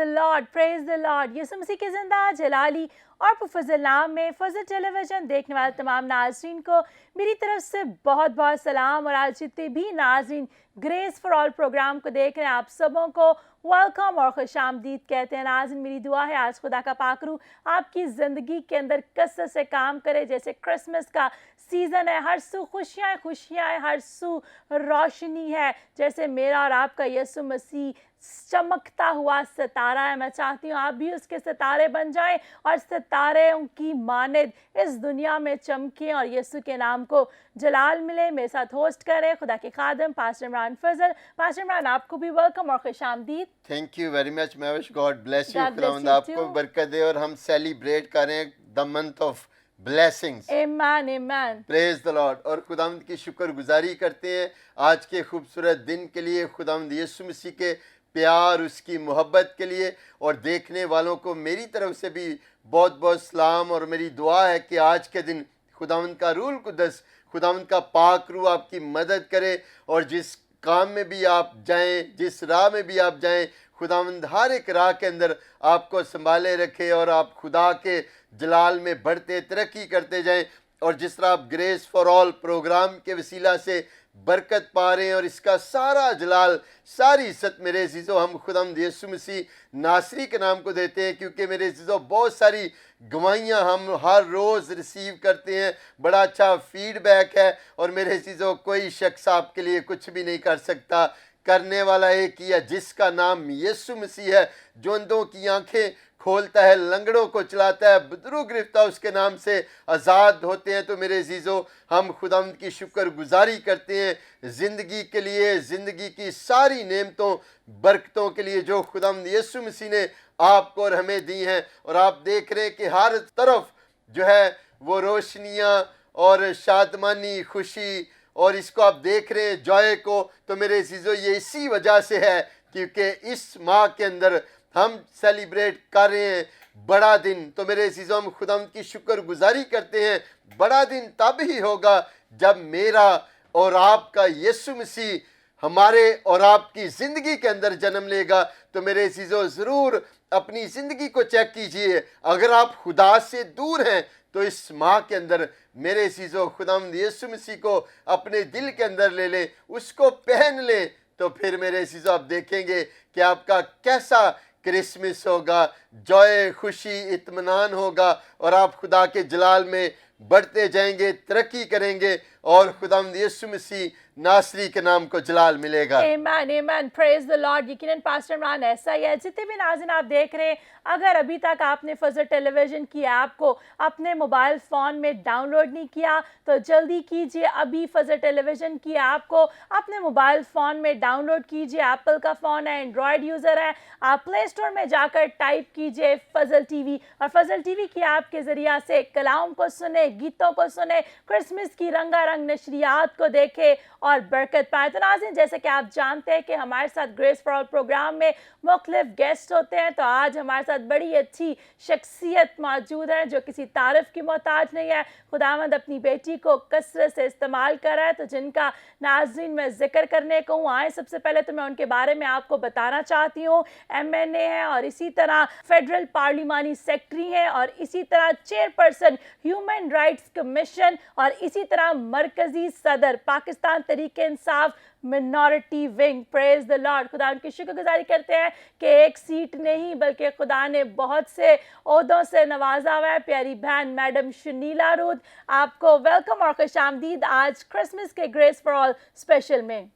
Lord, praise the Lord. यीशु मसीह के ज़िंदा जलाली और फजल नाम में फजल टेलीविज़न देखने वाले तमाम नाज़रीन को मेरी तरफ से बहुत बहुत सलाम। और आज जितने भी नाज़रीन ग्रेस फॉर ऑल प्रोग्राम को देख रहे हैं, आप सबों को वेलकम और खुशामदीद कहते हैं। नाज़रीन, मेरी दुआ है आज खुदा का पाक रूह आपकी ज़िंदगी के अंदर कसरत से काम करे। जैसे क्रिसमस का सीज़न है, हर सू खुशियाँ खुशियाँ है, हर सू रोशनी है। जैसे मेरा और आपका यीशु मसीह चमकता हुआ सितारा है, मैं चाहती हूँ आप भी उसके सितारे बन जाएं और सितारों की मानिद इस दुनिया में चमकें और यीशु के नाम को जलाल मिले। मेरे साथ होस्ट करें खुदा के खादम पास्टर इमरान फजल। पास्टर इमरान, आपको भी वेलकम और खुशामदीद। Thank you very much Mahvish, God bless you, God bless खुदावंद you आपको too. बरकत दे। और हम सेलिब्रेट करें द मंथ ऑफ ब्लेसिंग्स। आमीन आमीन। Praise the Lord. और खुदावंद की शुक्रगुजारी करते हैं आज के खूबसूरत दिन के लिए, खुदावंद यीशु मसीह के प्यार, उसकी मोहब्बत के लिए। और देखने वालों को मेरी तरफ से भी बहुत बहुत सलाम। और मेरी दुआ है कि आज के दिन खुदावंद का रूह कुदस, खुदावंद का पाक रूह आपकी मदद करे। और जिस काम में भी आप जाएं, जिस राह में भी आप जाएं, खुदावंद हर एक राह के अंदर आपको संभाले रखे और आप खुदा के जलाल में बढ़ते तरक्की करते जाएं। और जिस तरह आप ग्रेस फॉर ऑल प्रोग्राम के वसीला से बरकत पा रहे हैं और इसका सारा जलाल, सारी इज्जत मेरे अज़ीज़ों हम खुदावंद यीशु मसीह नासरी के नाम को देते हैं। क्योंकि मेरे अज़ीज़ों बहुत सारी गवाहियाँ हम हर रोज़ रिसीव करते हैं, बड़ा अच्छा फीडबैक है। और मेरे अज़ीज़ों कोई शख्स आपके लिए कुछ भी नहीं कर सकता, करने वाला एक ही है जिसका नाम यीशु मसीह है, जो अंधों की आंखें खोलता है, लंगड़ों को चलाता है, बुजुर्गों गिरफ्तार उसके नाम से आज़ाद होते हैं। तो मेरे अज़ीज़ों हम खुदावंद की शुक्रगुजारी करते हैं ज़िंदगी के लिए, ज़िंदगी की सारी नेमतों बरकतों के लिए जो खुदावंद यीशु मसीह ने आपको और हमें दी हैं। और आप देख रहे हैं कि हर तरफ जो है वो रोशनियाँ और शादमानी, खुशी, और इसको आप देख रहे हैं जॉय को। तो मेरे अज़ीज़ों ये इसी वजह से है क्योंकि इस माह के अंदर हम सेलिब्रेट कर रहे हैं बड़ा दिन। तो मेरे अज़ीज़ों हम खुदावंद की शुक्रगुजारी करते हैं। बड़ा दिन तब ही होगा जब मेरा और आपका यीशु मसीह हमारे और आपकी ज़िंदगी के अंदर जन्म लेगा। तो मेरे अज़ीज़ों ज़रूर अपनी ज़िंदगी को चेक कीजिए। अगर आप खुदा से दूर हैं तो इस माह के अंदर मेरे अज़ीज़ों खुदावंद यीशु मसीह को अपने दिल के अंदर ले लें, उसको पहन लें। तो फिर मेरे अज़ीज़ों आप देखेंगे कि आपका कैसा क्रिसमस होगा, जॉय, खुशी, इत्मीनान होगा। और आप खुदा के जलाल में बढ़ते जाएंगे, तरक्की करेंगे और खुदावंद यीशु मसीह नासरी के नाम को जलाल मिलेगा। आमीन आमीन, प्रेज द लॉर्ड। यकीनन पास्टर इमरान ऐसा ही है। जितने भी नाज़रीन आप देख रहे हैं, अगर अभी तक आपने फजल टेलीविज़न की ऐप को अपने मोबाइल फ़ोन में डाउनलोड नहीं किया तो जल्दी कीजिए। अभी फजल टेलीविज़न की ऐप को अपने मोबाइल फ़ोन में डाउनलोड कीजिए। एप्पल का फ़ोन है, एंड्रॉयड यूज़र है, आप प्ले स्टोर में जाकर टाइप कीजिए फजल टीवी। और फजल टीवी की ऐप के ज़रिए से कलाम को सुने, गीतों को सुने, क्रिसमस की रंगारंग नशरियात को देखे और बरकत पाए। तो नाज़रीन, जैसे कि आप जानते हैं कि हमारे साथ ग्रेस फॉर ऑल प्रोग्राम में मुख्तलिफ गेस्ट होते हैं। तो आज हमारे साथ बड़ी अच्छी शख्सियत मौजूद है जो किसी तारीफ़ की मोहताज नहीं है। खुदावंद अपनी बेटी को कसरत से इस्तेमाल कर रहा है। तो जिनका नाज़रीन मैं ज़िक्र करने को हूँ, आए सबसे पहले तो मैं उनके बारे में आपको बताना चाहती हूँ। MNA है और इसी तरह फेडरल पार्लिमानी सेक्रेटरी हैं और इसी तरह चेयरपर्सन ह्यूमन राइट्स कमीशन और इसी तरह मरकज़ी सदर Pakistan Tehreek Insaf minority wing. Praise the Lord. खुदा उनकी शुक्रगुजारी करते हैं कि एक सीट नहीं बल्कि खुदा ने बहुत से ओहदों से नवाजा हुआ है। प्यारी बहन मैडम शनीला रूद, आपको वेलकम और खुशामदीद आज क्रिसमस के ग्रेस फॉर ऑल स्पेशल में।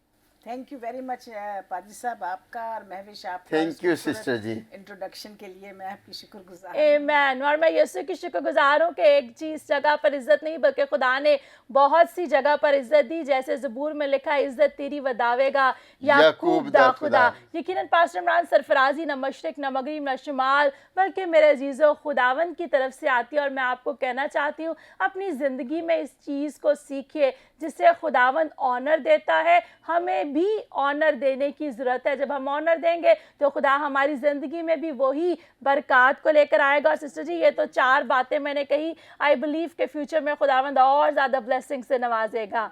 थैंक यू वेरी मच पादरी साहब, आपका और महविश आपका thank you sister ji, introduction के लिए मैं आपकी शुक्रगुजार आमीन। और मैं यीशु की शुक्रगुजार हूँ कि एक चीज़ जगह पर इज्जत नहीं बल्कि खुदा ने बहुत सी जगह पर इज्जत दी। जैसे ज़बूर में लिखा है, इज्जत तेरी वदावेगा याकूब दा खुदा। यकीनन पास्टर इमरान सरफराजी न मशरिक न मगरिब न शुमाल बल्कि मेरे अजीज़ों खुदावंद की तरफ से आती है। और मैं आपको कहना चाहती हूँ अपनी ज़िंदगी में इस चीज़ को सीखिए जिससे खुदावंद ऑनर देता है, हमें भी ऑनर देने की ज़रूरत है। जब हम ऑनर देंगे तो खुदा हमारी ज़िंदगी में भी वही बरक़ात को लेकर आएगा। और सिस्टर जी, ये तो 4 बातें मैंने कही, आई बिलीव के फ्यूचर में खुदावंद और ज़्यादा ब्लेसिंग से नवाजेगा।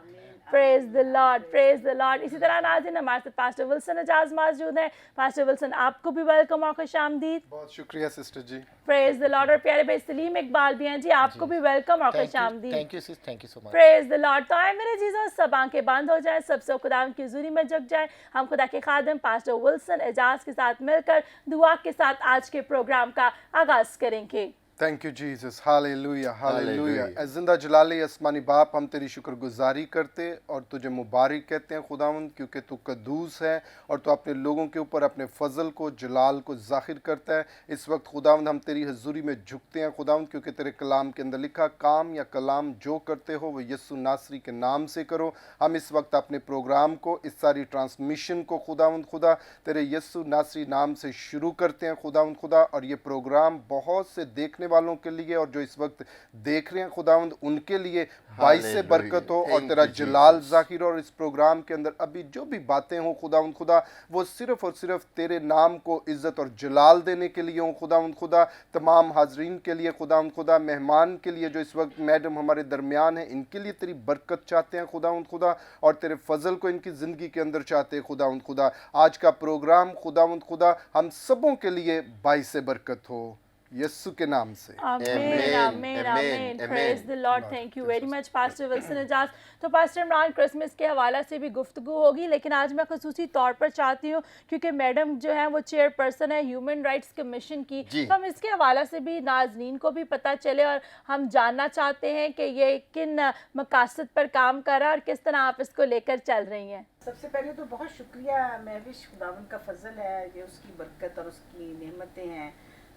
Praise the Lord, praise the Lord. इसी तरह नाज़रीन हमारे साथ पास्टर विल्सन एजाज मौजूद हैं। पास्टर विल्सन, आपको भी वेलकम और खुशामदीद। बहुत शुक्रिया sister ji. Praise the Lord. और प्यारे भाई सलीम इकबाल भी हैं जी, आपको भी वेलकम और खुशामदीद। Thank you sis, thank you so much. Praise the Lord. तो आए मेरे जीजों, सब आंखें बंद हो जाएं, सब खुदा की हुजूरी में झुक जाएं। हम खुदा के खादिम पास्टर विल्सन एजाज के साथ मिलकर दुआ के साथ आज के प्रोग्राम का आगाज करेंगे। Thank you Jesus, hallelujah hallelujah. Hallelujah. ऐ जिंदा जलाली आसमानी बाप, हम तेरी शुक्रगुजारी करते और तुझे मुबारक कहते हैं खुदावंद, क्योंकि तू कद्दूस है और तू अपने लोगों के ऊपर अपने फजल को, जलाल को ज़ाहिर करता है। इस वक्त खुदावंद हम तेरी हजूरी में झुकते हैं खुदावंद, क्योंकि तेरे कलाम के अंदर लिखा, काम या कलाम जो करते हो वो यस्सु नासरी के नाम से करो। हम इस वक्त अपने प्रोग्राम को, इस सारी ट्रांसमिशन को खुदावंद खुदा तेरे यस्सु नासरी नाम से शुरू करते हैं खुदावंद खुदा। और ये प्रोग्राम बहुत से देखने वालों के लिए और जो इस वक्त देख रहे हैं खुदावंद उनके लिए बाइस से बरकत हो और Thank तेरा you, जलाल Jesus. जाहिर। और इस प्रोग्राम के अंदर अभी जो भी बातें हों खुदावंद खुदा, वो सिर्फ और सिर्फ तेरे नाम को इज्जत और जलाल देने के लिए हों खुदावंद खुदा। तमाम हाजरीन के लिए खुदावंद खुदा, मेहमान के लिए जो इस वक्त मैडम हमारे दरमियान है, इनके लिए तेरी बरकत चाहते हैं खुदावंद खुदा और तेरे फजल को इनकी ज़िंदगी के अंदर चाहते हैं खुदावंद खुदा। आज का प्रोग्राम खुदावंद खुदा हम सबों के लिए बाइस से बरकत हो, यस्सु के नाम से। आमीन Amen, आमीन आमीन। amen, praise the Lord. Lord, thank you yes, very yes. Much pastor Wilson Ejaz. तो पास्टर इमरान, क्रिसमस के हवाला से भी गुफ्तगू होगी, लेकिन आज मैं खसूसी तौर पर चाहती हूँ क्योंकि मैडम जो है वो चेयरपर्सन है ह्यूमन राइट्स कमीशन की, जी। तो हम इसके हवाला से भी नाजरीन को भी पता चले और हम जानना चाहते हैं कि ये किन मकासद पर काम कर रहा है और किस तरह आप इसको लेकर चल रही हैं। सबसे पहले तो बहुत शुक्रिया महविश, खुदावन का फजल है, ये उसकी बरकत और उसकी नेमतें हैं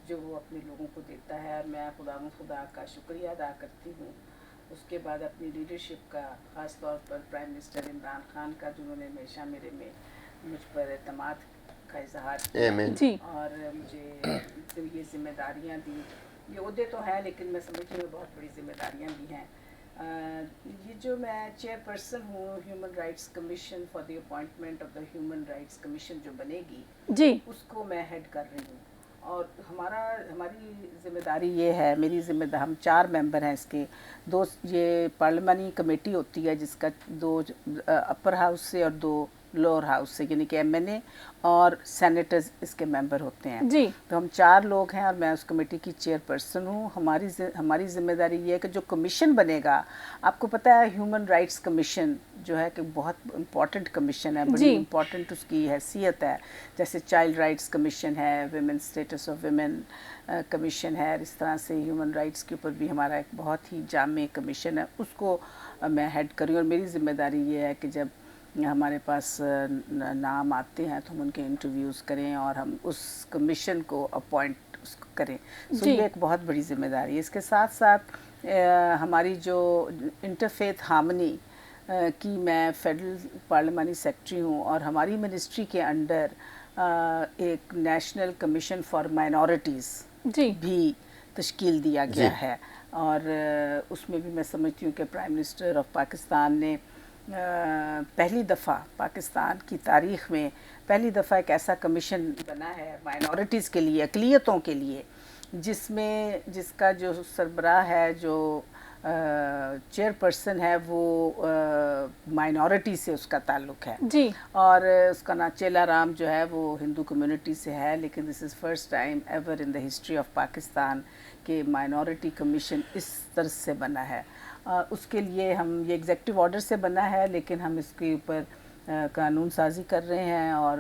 जो वो अपने लोगों को देता है। और मैं खुदावन खुदा का शुक्रिया अदा करती हूँ। उसके बाद अपनी लीडरशिप का, ख़ास तौर पर प्राइम मिनिस्टर इमरान खान का, जिन्होंने हमेशा मुझ पर एतमाद का इजहार किया Amen. जी। और मुझे फिर ये जिम्मेदारियाँ दी। ये ओहदे तो हैं लेकिन मैं समझती हूँ बहुत बड़ी जिम्मेदारियाँ भी हैं। ये जो मैं चेयरपर्सन हूँ human rights commission for the appointment of the human rights commission जो बनेगी, जी उसको मैं हेड कर रही हूँ। और हमारी ज़िम्मेदारी ये है, मेरी जिम्मेदारी, हम 4 मेंबर हैं इसके। 2 ये पार्लिमानी कमेटी होती है जिसका 2 अपर हाउस से और 2 लोअर हाउस से, यानी कि एमएनए और सेनेटर्स इसके मेंबर होते हैं। जी। तो हम 4 लोग हैं और मैं उस कमेटी की चेयरपर्सन हूँ। हमारी जिम्मेदारी ये है कि जो कमीशन बनेगा, आपको पता है ह्यूमन राइट्स कमीशन जो है कि बहुत इम्पॉर्टेंट कमीशन है, बड़ी जी। इम्पॉर्टेंट उसकी हैसियत है। जैसे चाइल्ड राइट्स कमीशन है, women status of women commission है, इस तरह से ह्यूमन राइट्स के ऊपर भी हमारा एक बहुत ही जामे कमीशन है, उसको मैं हेड करी। और मेरी ज़िम्मेदारी ये है कि जब हमारे पास नाम आते हैं तो हम उनके इंटरव्यूज़ करें और हम उस कमीशन को अपॉइंट उसको करें। सो जी। ये एक बहुत बड़ी ज़िम्मेदारी है। इसके साथ साथ हमारी जो इंटरफेथ हार्मनी की मैं फेडरल पार्लिमानी सेक्रेटरी हूँ और हमारी मिनिस्ट्री के अंडर एक नेशनल कमीशन फॉर माइनॉरिटीज़ जी भी तश्कील दिया गया जी। है। और उसमें भी मैं समझती हूँ कि प्राइम मिनिस्टर ऑफ पाकिस्तान ने पहली दफ़ा पाकिस्तान की तारीख़ में पहली दफ़ा एक ऐसा कमीशन बना है माइनॉरिटीज़ के लिए, अक़लियतों के लिए, जिसका जो सरबराह है, जो चेयरपर्सन है, वो माइनॉरिटी से उसका ताल्लुक़ है। जी। और उसका नाम चेला राम जो है वो हिंदू कम्युनिटी से है, लेकिन this is first time ever in the history of Pakistan के माइनॉरिटी कमीशन इस तरह से बना है। उसके लिए हम ये एग्जेक्टिव ऑर्डर से बना है, लेकिन हम इसके ऊपर कानून साजी कर रहे हैं और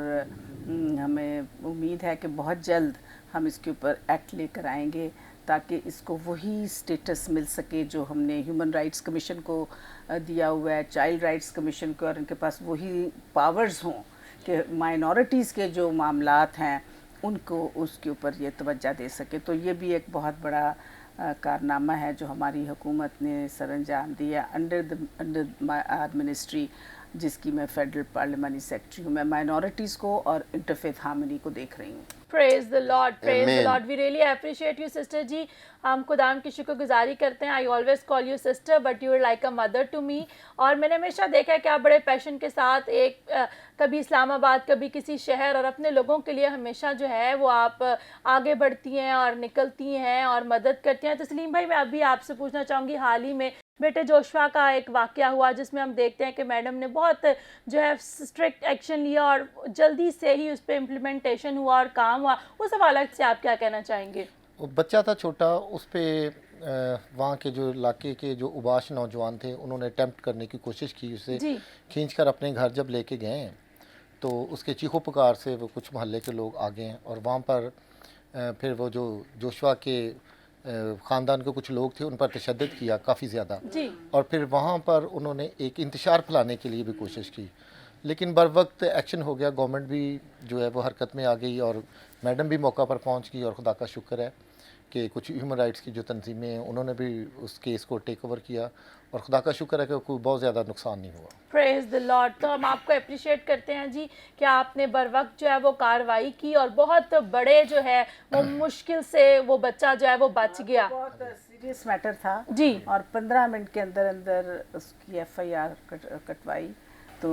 हमें उम्मीद है कि बहुत जल्द हम इसके ऊपर एक्ट लेकर आएंगे ताकि इसको वही स्टेटस मिल सके जो हमने ह्यूमन राइट्स कमीशन को दिया हुआ है, चाइल्ड राइट्स कमीशन को, और इनके पास वही पावर्स हों कि माइनॉरिटीज़ के जो मामलात हैं उनको उसके ऊपर ये तवज्जो दे सके। तो ये भी एक बहुत बड़ा कारनामा है जो हमारी हुकूमत ने सरअंजाम दिया अंडर माय मिनिस्ट्री, जिसकी मैं फेडरल पार्लिमानी सेक्रेटरी हूँ। मैं माइनॉरिटीज़ को और इंटरफेथ हार्मनी को देख रही हूँ। Praise the Lord, praise the Amen. Lord. We really appreciate you, sister जी। हम खुदाम की शुक्रगुजारी करते हैं। I always call you sister, but you are like a mother to me. और मैंने हमेशा देखा है कि आप बड़े पैशन के साथ कभी इस्लामाबाद, कभी किसी शहर, और अपने लोगों के लिए हमेशा जो है वो आप आगे बढ़ती हैं और निकलती हैं और मदद करती हैं। तस्लीम भाई, मैं अभी आपसे पूछना चाहूँगी, हाल ही में बेटे जोशुआ का एक वाक़या हुआ जिसमें हम देखते हैं कि मैडम ने बहुत जो है स्ट्रिक्ट एक्शन लिया और जल्दी से ही उस पे इम्प्लीमेंटेशन हुआ और काम हुआ। उस हवाले से आप क्या कहना चाहेंगे? वो बच्चा था छोटा, उस पे वहाँ के जो इलाके के जो उबाश नौजवान थे उन्होंने अटेम्प्ट करने की कोशिश की, उसे जी। खींच कर अपने घर जब लेके गए हैं तो उसके चीखों पुकार से वो कुछ मोहल्ले के लोग आ गए हैं और वहाँ पर फिर वो जो जोशुआ के ख़ानदान के कुछ लोग थे उन पर तशद्दुद किया काफ़ी ज़्यादा, जी। और फिर वहाँ पर उन्होंने एक इंतशार फैलाने के लिए भी कोशिश की, लेकिन बर वक्त एक्शन हो गया। गवर्नमेंट भी जो है वो हरकत में आ गई और मैडम भी मौका पर पहुँच गई, और खुदा का शुक्र है कि कुछ ह्यूमन राइट्स की जो तंजीमें हैं उन्होंने भी उस केस को टेक ओवर किया, और खुदा का शुक्र है कि कोई बहुत ज़्यादा नुकसान नहीं हुआ। Praise the Lord. तो हम आपको अप्रिशिएट करते हैं जी कि आपने बर वक्त जो है वो कार्रवाई की और बहुत बड़े जो है वो मुश्किल से वो बच्चा जो है वो बच गया। बहुत सीरियस मैटर था जी। और 15 मिनट के अंदर अंदर उसकी एफआईआर कटवाई। तो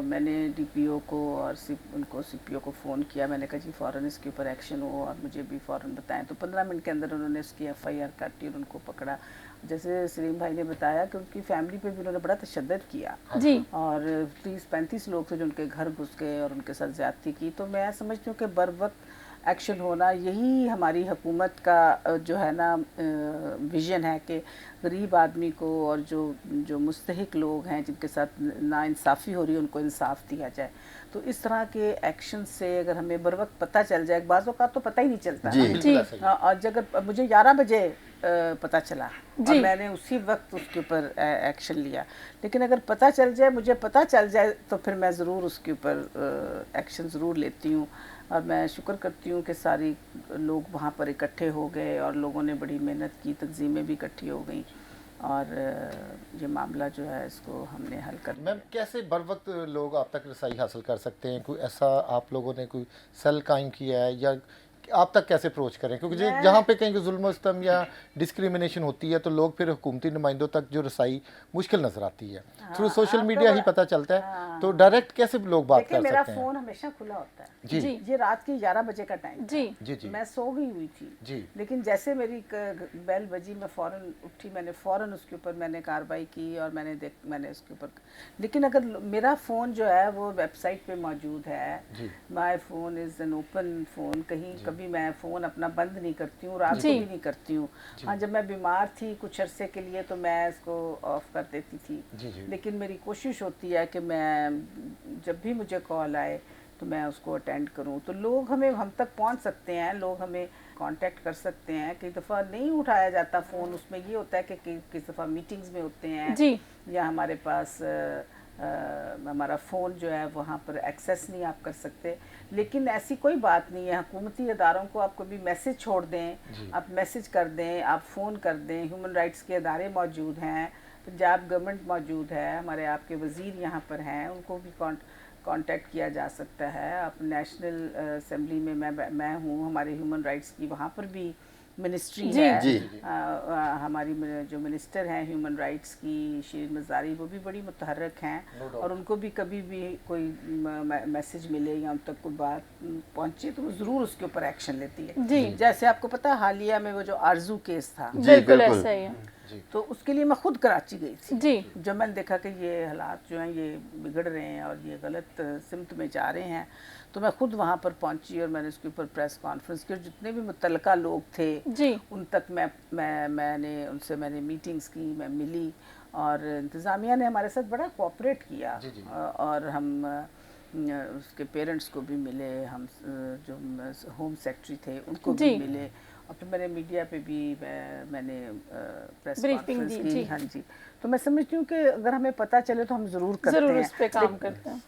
मैंने डीपीओ को और उनको सीपीओ को फ़ोन किया, मैंने कहा जी फ़ौरन इसके ऊपर एक्शन हो और मुझे भी फ़ौरन बताएं। तो 15 मिनट के अंदर उन्होंने उसकी एफआईआर काटी और उनको पकड़ा। जैसे सलीम भाई ने बताया कि उनकी फैमिली पे भी उन्होंने बड़ा तशद्दुद किया जी। और 30-35 लोग थे जो उनके घर घुस गए और उनके साथ ज़्यादती की। तो मैं समझती हूँ कि बर वक्त एक्शन होना यही हमारी हुकूमत का जो है ना विज़न है कि गरीब आदमी को और जो मुस्तहिक लोग हैं जिनके साथ नाइंसाफ़ी हो रही है उनको इंसाफ दिया जाए। तो इस तरह के एक्शन से अगर हमें बर वक्त पता चल जाए, बाज़ों का तो पता ही नहीं चलता जी। ना। जी। और अगर मुझे 11 बजे पता चला और जी। मैंने उसी वक्त उसके ऊपर एक्शन लिया, लेकिन अगर पता चल जाए, मुझे पता चल जाए तो फिर मैं ज़रूर उसके ऊपर एक्शन ज़रूर लेती हूँ। और मैं शुक्र करती हूँ कि सारी लोग वहाँ पर इकट्ठे हो गए और लोगों ने बड़ी मेहनत की, तंजीमें भी इकट्ठी हो गई और ये मामला जो है इसको हमने हल कर मैम कैसे बर वक्त लोग आप तक रसाई हासिल कर सकते हैं? कोई ऐसा आप लोगों ने कोई सेल कायम किया है या आप तक कैसे अप्रोच करें? क्योंकि जहाँ पे कहीं जुल्म सितम या डिस्क्रिमिनेशन होती है तो लोग फिर हुकूमती नुमाइंदों तक जो रसाई मुश्किल नज़र आती है। थ्रू सोशल मीडिया ही पता चलता है, तो डायरेक्ट कैसे लोग बात देखिए कर मेरा सकते हैं? फ़ोन हमेशा खुला होता है। जी। जी। ये रात की 11 बजे का टाइम जी। जी जी मैं सो गई हुई थी जी। लेकिन जैसे मेरी बेल बजी मैं फ़ौरन उठी, मैंने फ़ौरन उसके ऊपर मैंने कार्रवाई की और मैंने उसके ऊपर, लेकिन अगर मेरा फ़ोन जो है वो वेबसाइट पे मौजूद है, my phone is an open phone, कहीं कभी मैं फ़ोन अपना बंद नहीं करती हूँ, रात को जी। भी नहीं करती हूँ। हाँ, जब मैं बीमार थी कुछ अरसे के लिए तो मैं इसको ऑफ़ कर देती थी, जी जी लेकिन मेरी कोशिश होती है कि मैं जब भी मुझे कॉल आए तो मैं उसको अटेंड करूं। तो लोग हम तक पहुंच सकते हैं, लोग हमें कांटेक्ट कर सकते हैं। कई दफ़ा नहीं उठाया जाता फ़ोन, उसमें ये होता है कि किस दफ़ा मीटिंग्स में होते हैं जी। या हमारे पास हमारा फ़ोन जो है वहाँ पर एक्सेस नहीं आप कर सकते। लेकिन ऐसी कोई बात नहीं है, हुकूमती इदारों को आप कभी मैसेज छोड़ दें, आप मैसेज कर दें, आप फ़ोन कर दें। ह्यूमन राइट्स के इदारे मौजूद हैं, पंजाब गवर्नमेंट मौजूद है, हमारे आपके वज़ीर यहाँ पर हैं, उनको भी कांटेक्ट किया जा सकता है। आप नेशनल असेंबली में मैं हूँ, हमारे ह्यूमन राइट्स की वहाँ पर भी मिनिस्ट्री जी। है। जी। हमारी जो मिनिस्टर हैं ह्यूमन राइट्स की शीर मज़ारी, वो भी बड़ी मुतहर्रिक हैं और उनको भी कभी भी कोई मैसेज मिले या उन तक कोई बात पहुँचे तो वो ज़रूर उसके ऊपर एक्शन लेती है। जी। जैसे आपको पता है हालिया में वो जो आरजू केस था, जी, बिल्कुल बिल्कुल। ऐसा ही है। तो उसके लिए मैं खुद कराची गई थी। जी। जब मैंने देखा कि ये हालात जो हैं ये बिगड़ रहे हैं और ये गलत सिमत में जा रहे हैं, तो मैं खुद वहाँ पर पहुँची और मैंने उसके ऊपर प्रेस कॉन्फ्रेंस की और जितने भी मुतल्लिका लोग थे जी। उन तक मैंने मीटिंग्स की, मैं मिली और इंतज़ामिया ने हमारे साथ बड़ा कोऑपरेट किया। और हम उसके पेरेंट्स को भी मिले, हम जो होम सेक्रेटरी थे उनको भी मिले और फिर मैंने मीडिया पे भी मैंने प्रेस कॉन्फ्रेंस की। जी। हाँ जी। तो मैं समझती हूँ कि अगर हमें पता चले तो हम ज़रूर करते ज़रूर हैं। उस पे काम करते हैं।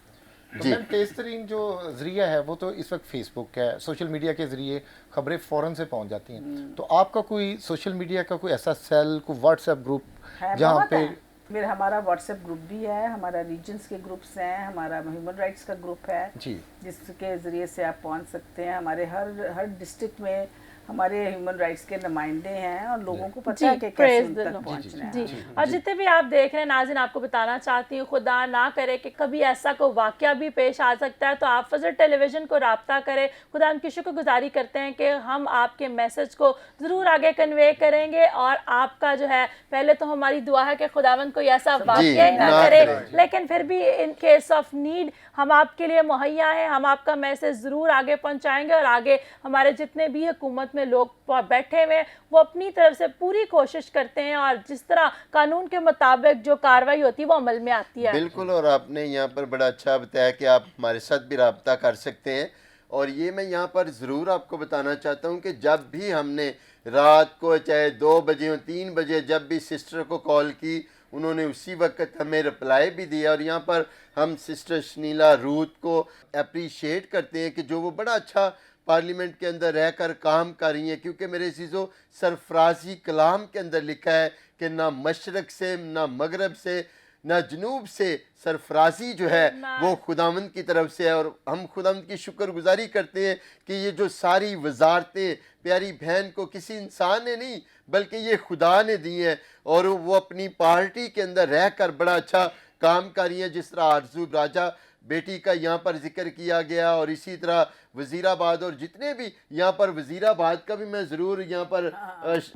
तो मैम तेज़ तरीन जो ज़रिया है वो तो इस वक्त फेसबुक है, सोशल मीडिया के ज़रिए खबरें फ़ौरन से पहुंच जाती हैं। तो आपका कोई सोशल मीडिया का कोई ऐसा सेल, कोई व्हाट्सएप ग्रुप है, जहाँ बहुत पे है। हमारा व्हाट्सएप ग्रुप भी है, हमारा रीजन्स के ग्रुप्स हैं, हमारा ह्यूमन राइट्स का ग्रुप है जी जिसके ज़रिए से आप पहुंच सकते हैं। हमारे हर डिस्ट्रिक्ट में हमारे ह्यूमन राइट्स के नुमाइंदे हैं और लोगों को पता जी, है कि कैसे praise उन the तक Lord. पहुंचना है। जी और जितने भी आप देख रहे हैं नाज़रीन, आपको बताना चाहती हूँ, खुदा ना करे कि कभी ऐसा कोई वाक़या भी पेश आ सकता है, तो आप फजल टेलीविज़न को राब्ता करें। खुदा उनकी शुक्रगुजारी करते हैं कि हम आपके मैसेज को ज़रूर आगे कन्वे करेंगे, और आपका जो है, पहले तो हमारी दुआ है कि खुदावंद कोई ऐसा वाक़या ही ना ना करे, करे। लेकिन फिर भी इन केस ऑफ नीड हम आपके लिए मुहैया हैं। हम आपका मैसेज ज़रूर आगे पहुंचाएंगे, और आगे हमारे जितने भी हुकूमत में लोग बैठे हुए हैं वो अपनी तरफ से पूरी कोशिश करते हैं, और जिस तरह कानून के मुताबिक जो कार्रवाई होती है वो अमल में आती है। बिल्कुल, और आपने यहाँ पर बड़ा अच्छा बताया कि आप हमारे साथ भी राब्ता कर सकते हैं। और ये मैं यहाँ पर ज़रूर आपको बताना चाहता हूँ कि जब भी हमने रात को चाहे 2 बजे हो 3 बजे जब भी सिस्टर को कॉल की, उन्होंने उसी वक्त हमें रिप्लाई भी दिया। और यहाँ पर हम सिस्टर शनीला रूथ को अप्रिशिएट करते हैं कि जो वो बड़ा अच्छा पार्लियामेंट के अंदर रहकर काम कर रही हैं, क्योंकि मेरे अज़ीज़ों सरफराजी कलाम के अंदर लिखा है कि ना मशरक़ से ना मगरब से ना जनूब से सरफराजी जो है वो खुदावंद की तरफ से है। और हम खुदावंद की शुक्रगुजारी करते हैं कि ये जो सारी वजारतें प्यारी बहन को किसी इंसान ने नहीं बल्कि ये खुदा ने दी हैं, और वो अपनी पार्टी के अंदर रह कर बड़ा अच्छा काम कर रही हैं। जिस तरह आरजू राजा बेटी का यहाँ पर जिक्र किया गया, और इसी तरह वज़ीराबाद, और जितने भी यहाँ पर वज़ीराबाद का भी मैं ज़रूर यहाँ पर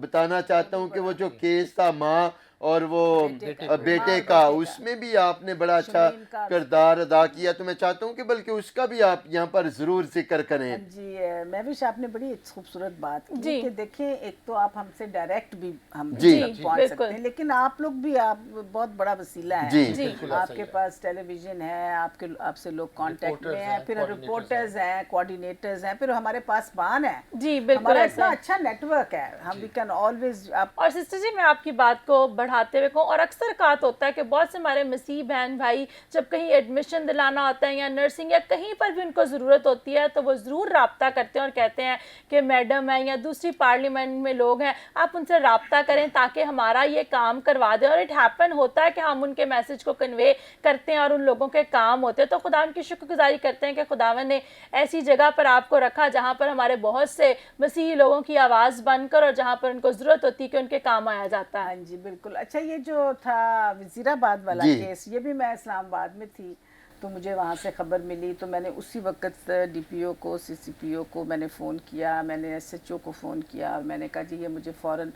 बताना चाहता हूँ कि वो जो केस था माँ और वो बेटे का, उसमें भी आपने बड़ा अच्छा किरदार अदा किया। तो मैं चाहता हूँ कि बल्कि उसका भी आप यहाँ पर ज़रूर जिक्र करें। जी महविश, आपने बड़ी खूबसूरत बात की कि देखिए, एक तो आप हमसे डायरेक्ट भी हम जी, पहुंच सकते हैं, लेकिन आप लोग भी, आप बहुत बड़ा वसीला है। जी, आपके पास टेलीविजन है, आपसे लोग कांटेक्ट में हैं, फिर रिपोर्टर्स हैं, कोऑर्डिनेटर्स हैं, फिर हमारे पास बान है। जी बिल्कुल, हमारा इतना अच्छा नेटवर्क है, हम वी कैन ऑलवेज। और सिस्टर जी, मैं आपकी बात को बढ़ाते हुए कहूँ, और अक्सर बात होता है कि बहुत से हमारे मसीह बहन भाई जब कहीं एडमिशन दिलाना होता है या नर्सिंग या कहीं पर भी उनको ज़रूरत होती है, तो वो ज़रूर राब्ता करते हैं और कहते हैं कि मैडम है या दूसरी पार्लियामेंट में लोग हैं, आप उनसे राब्ता करें ताकि हमारा ये काम करवा दें। और इट हैपन होता है कि हम उनके मैसेज को कन्वे करते हैं और उन लोगों के काम होते हैं। तो खुदा की शुक्रगुजारी करते हैं कि खुदावन ने ऐसी जगह पर आपको रखा जहाँ पर हमारे बहुत से मसीही लोगों की आवाज़ बनकर, और जहाँ पर उनको ज़रूरत होती है कि उनके काम आया जाता है। हाँ जी बिल्कुल। अच्छा, ये जो था वज़ीराबाद वाला केस, ये भी मैं इस्लामाबाद में थी, तो मुझे वहाँ से ख़बर मिली, तो मैंने उसी वक्त डीपीओ को, सीसीपीओ को मैंने फ़ोन किया, मैंने एसएचओ को फ़ोन किया, और मैंने कहा जी ये मुझे फ़ौरन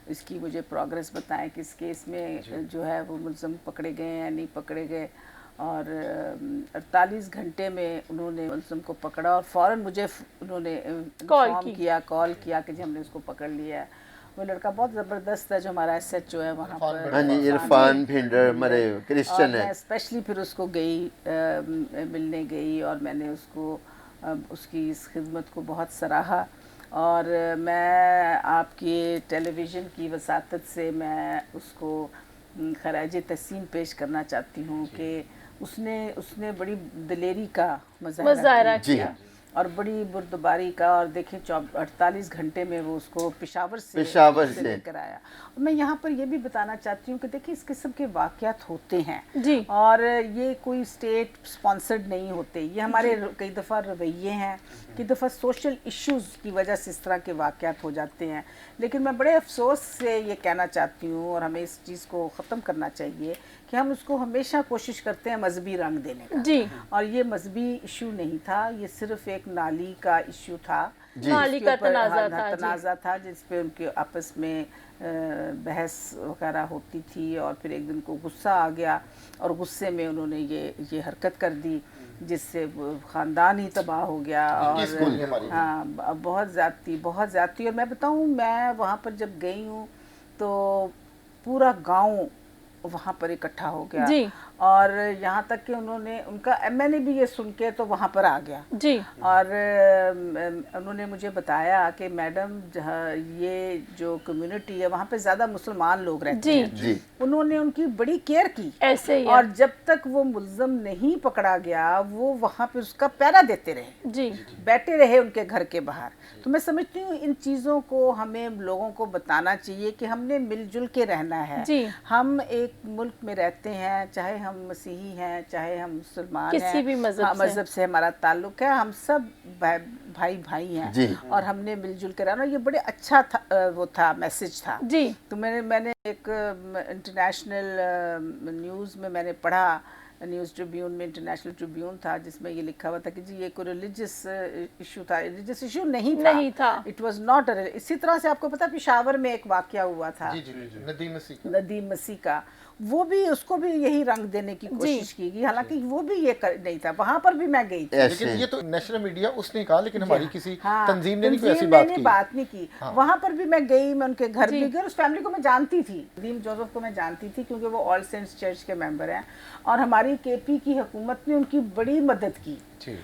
इसकी मुझे प्रोग्रेस बताएं कि इस केस में जो है वो मुलज़म पकड़े गए या नहीं पकड़े गए। और 48 घंटे में उन्होंने मुलज़म को पकड़ा, और फ़ौरन मुझे उन्होंने कॉल किया कि जी हमने उसको पकड़ लिया है। वो लड़का बहुत ज़बरदस्त है जो हमारा एसएचओ है वहाँ पर। हाँ जी, इरफान भिंडर हमारे क्रिश्चियन है। मैं स्पेशली फिर उसको मिलने गई, और मैंने उसकी इस खिदमत को बहुत सराहा। और मैं आपके टेलीविज़न की वसातत से मैं उसको खराज तहसीन पेश करना चाहती हूँ कि उसने बड़ी दिलेरी का मुजाहरा किया और बड़ी बुर्दबारी का, और देखें 48 घंटे में वो उसको पेशावर से लेकर आया। और मैं यहाँ पर ये भी बताना चाहती हूँ कि देखिए इस किस्म के वाक़यात होते हैं जी, और ये कोई स्टेट स्पॉन्सर्ड नहीं होते, ये हमारे कई दफ़ा रवैये हैं, कई दफ़ा सोशल इश्यूज़ की वजह से इस तरह के वाक़यात हो जाते हैं। लेकिन मैं बड़े अफसोस से ये कहना चाहती हूँ, और हमें इस चीज़ को ख़त्म करना चाहिए कि हम उसको हमेशा कोशिश करते हैं मजहबी रंग देने का जी, और ये मजहबी इशू नहीं था, ये सिर्फ एक नाली का इशू था, नाली का तनाज़ा था जिस पे उनके आपस में बहस वगैरह होती थी। और फिर एक दिन को गुस्सा आ गया और गुस्से में उन्होंने ये हरकत कर दी जिससे ख़ानदान ही तबाह हो गया। और हाँ, बहुत ज़्यादती। और मैं बताऊँ, मैं वहाँ पर जब गई हूँ तो पूरा गांव वहाँ पर इकट्ठा हो गया जी, और यहाँ तक कि मैंने भी ये सुन के तो वहाँ पर आ गया जी, और उन्होंने मुझे बताया कि मैडम ये जो कम्युनिटी है वहाँ पे ज़्यादा मुसलमान लोग रहते हैं जी। उन्होंने उनकी बड़ी केयर की ऐसे ही और जब तक वो मुल्ज़म नहीं पकड़ा गया वो वहाँ पे उसका पहरा देते रहे, जी, बैठे रहे उनके घर के बाहर। तो मैं समझती हूँ इन चीज़ों को हमें लोगों को बताना चाहिए कि हमने मिलजुल के रहना है। जी। हम एक ایک ملک میں رہتے ہیں, چاہے ہم مسیحی ہیں, چاہے ہم مسلمان ہیں, کسی بھی مذہب سے. مذہب سے ہمارا تعلق ہے, ہم سب بھائی بھائی ہیں, جی. اور ہم نے مل جل کر رہنا. یہ بڑے اچھا تھا, وہ تھا میسج تھا. جی. تو میں نے ایک انٹرنیشنل نیوز میں نے پڑھا, نیوز ٹریبیون میں, انٹرنیشنل ٹریبیون تھا, جس میں یہ لکھا ہوا تھا کہ جی یہ کوئی ریلیجس ایشو تھا. ریلیجس ایشو نہیں تھا. It was not. اسی طرح سے آپ کو پتا پشاور میں ایک واقعہ ہوا تھا, ندیم مسیح کا, وہ بھی, اس کو بھی یہی رنگ دینے کی کوشش کی گئی, حالانکہ وہ بھی یہ نہیں تھا. وہاں پر بھی میں گئی تھی, لیکن یہ تو نیشنل میڈیا اس نے کہا, لیکن ہماری کسی تنظیم نے نہیں کوئی ایسی بات کی. وہاں پر بھی میں گئی, میں ان کے گھر بھی گئی. اس فیملی کو میں جانتی تھی, ندیم جوزف کو میں جانتی تھی, کیونکہ وہ آل سینٹس چرچ کے ممبر ہیں, اور ہماری کے پی کی حکومت نے ان کی بڑی مدد کی,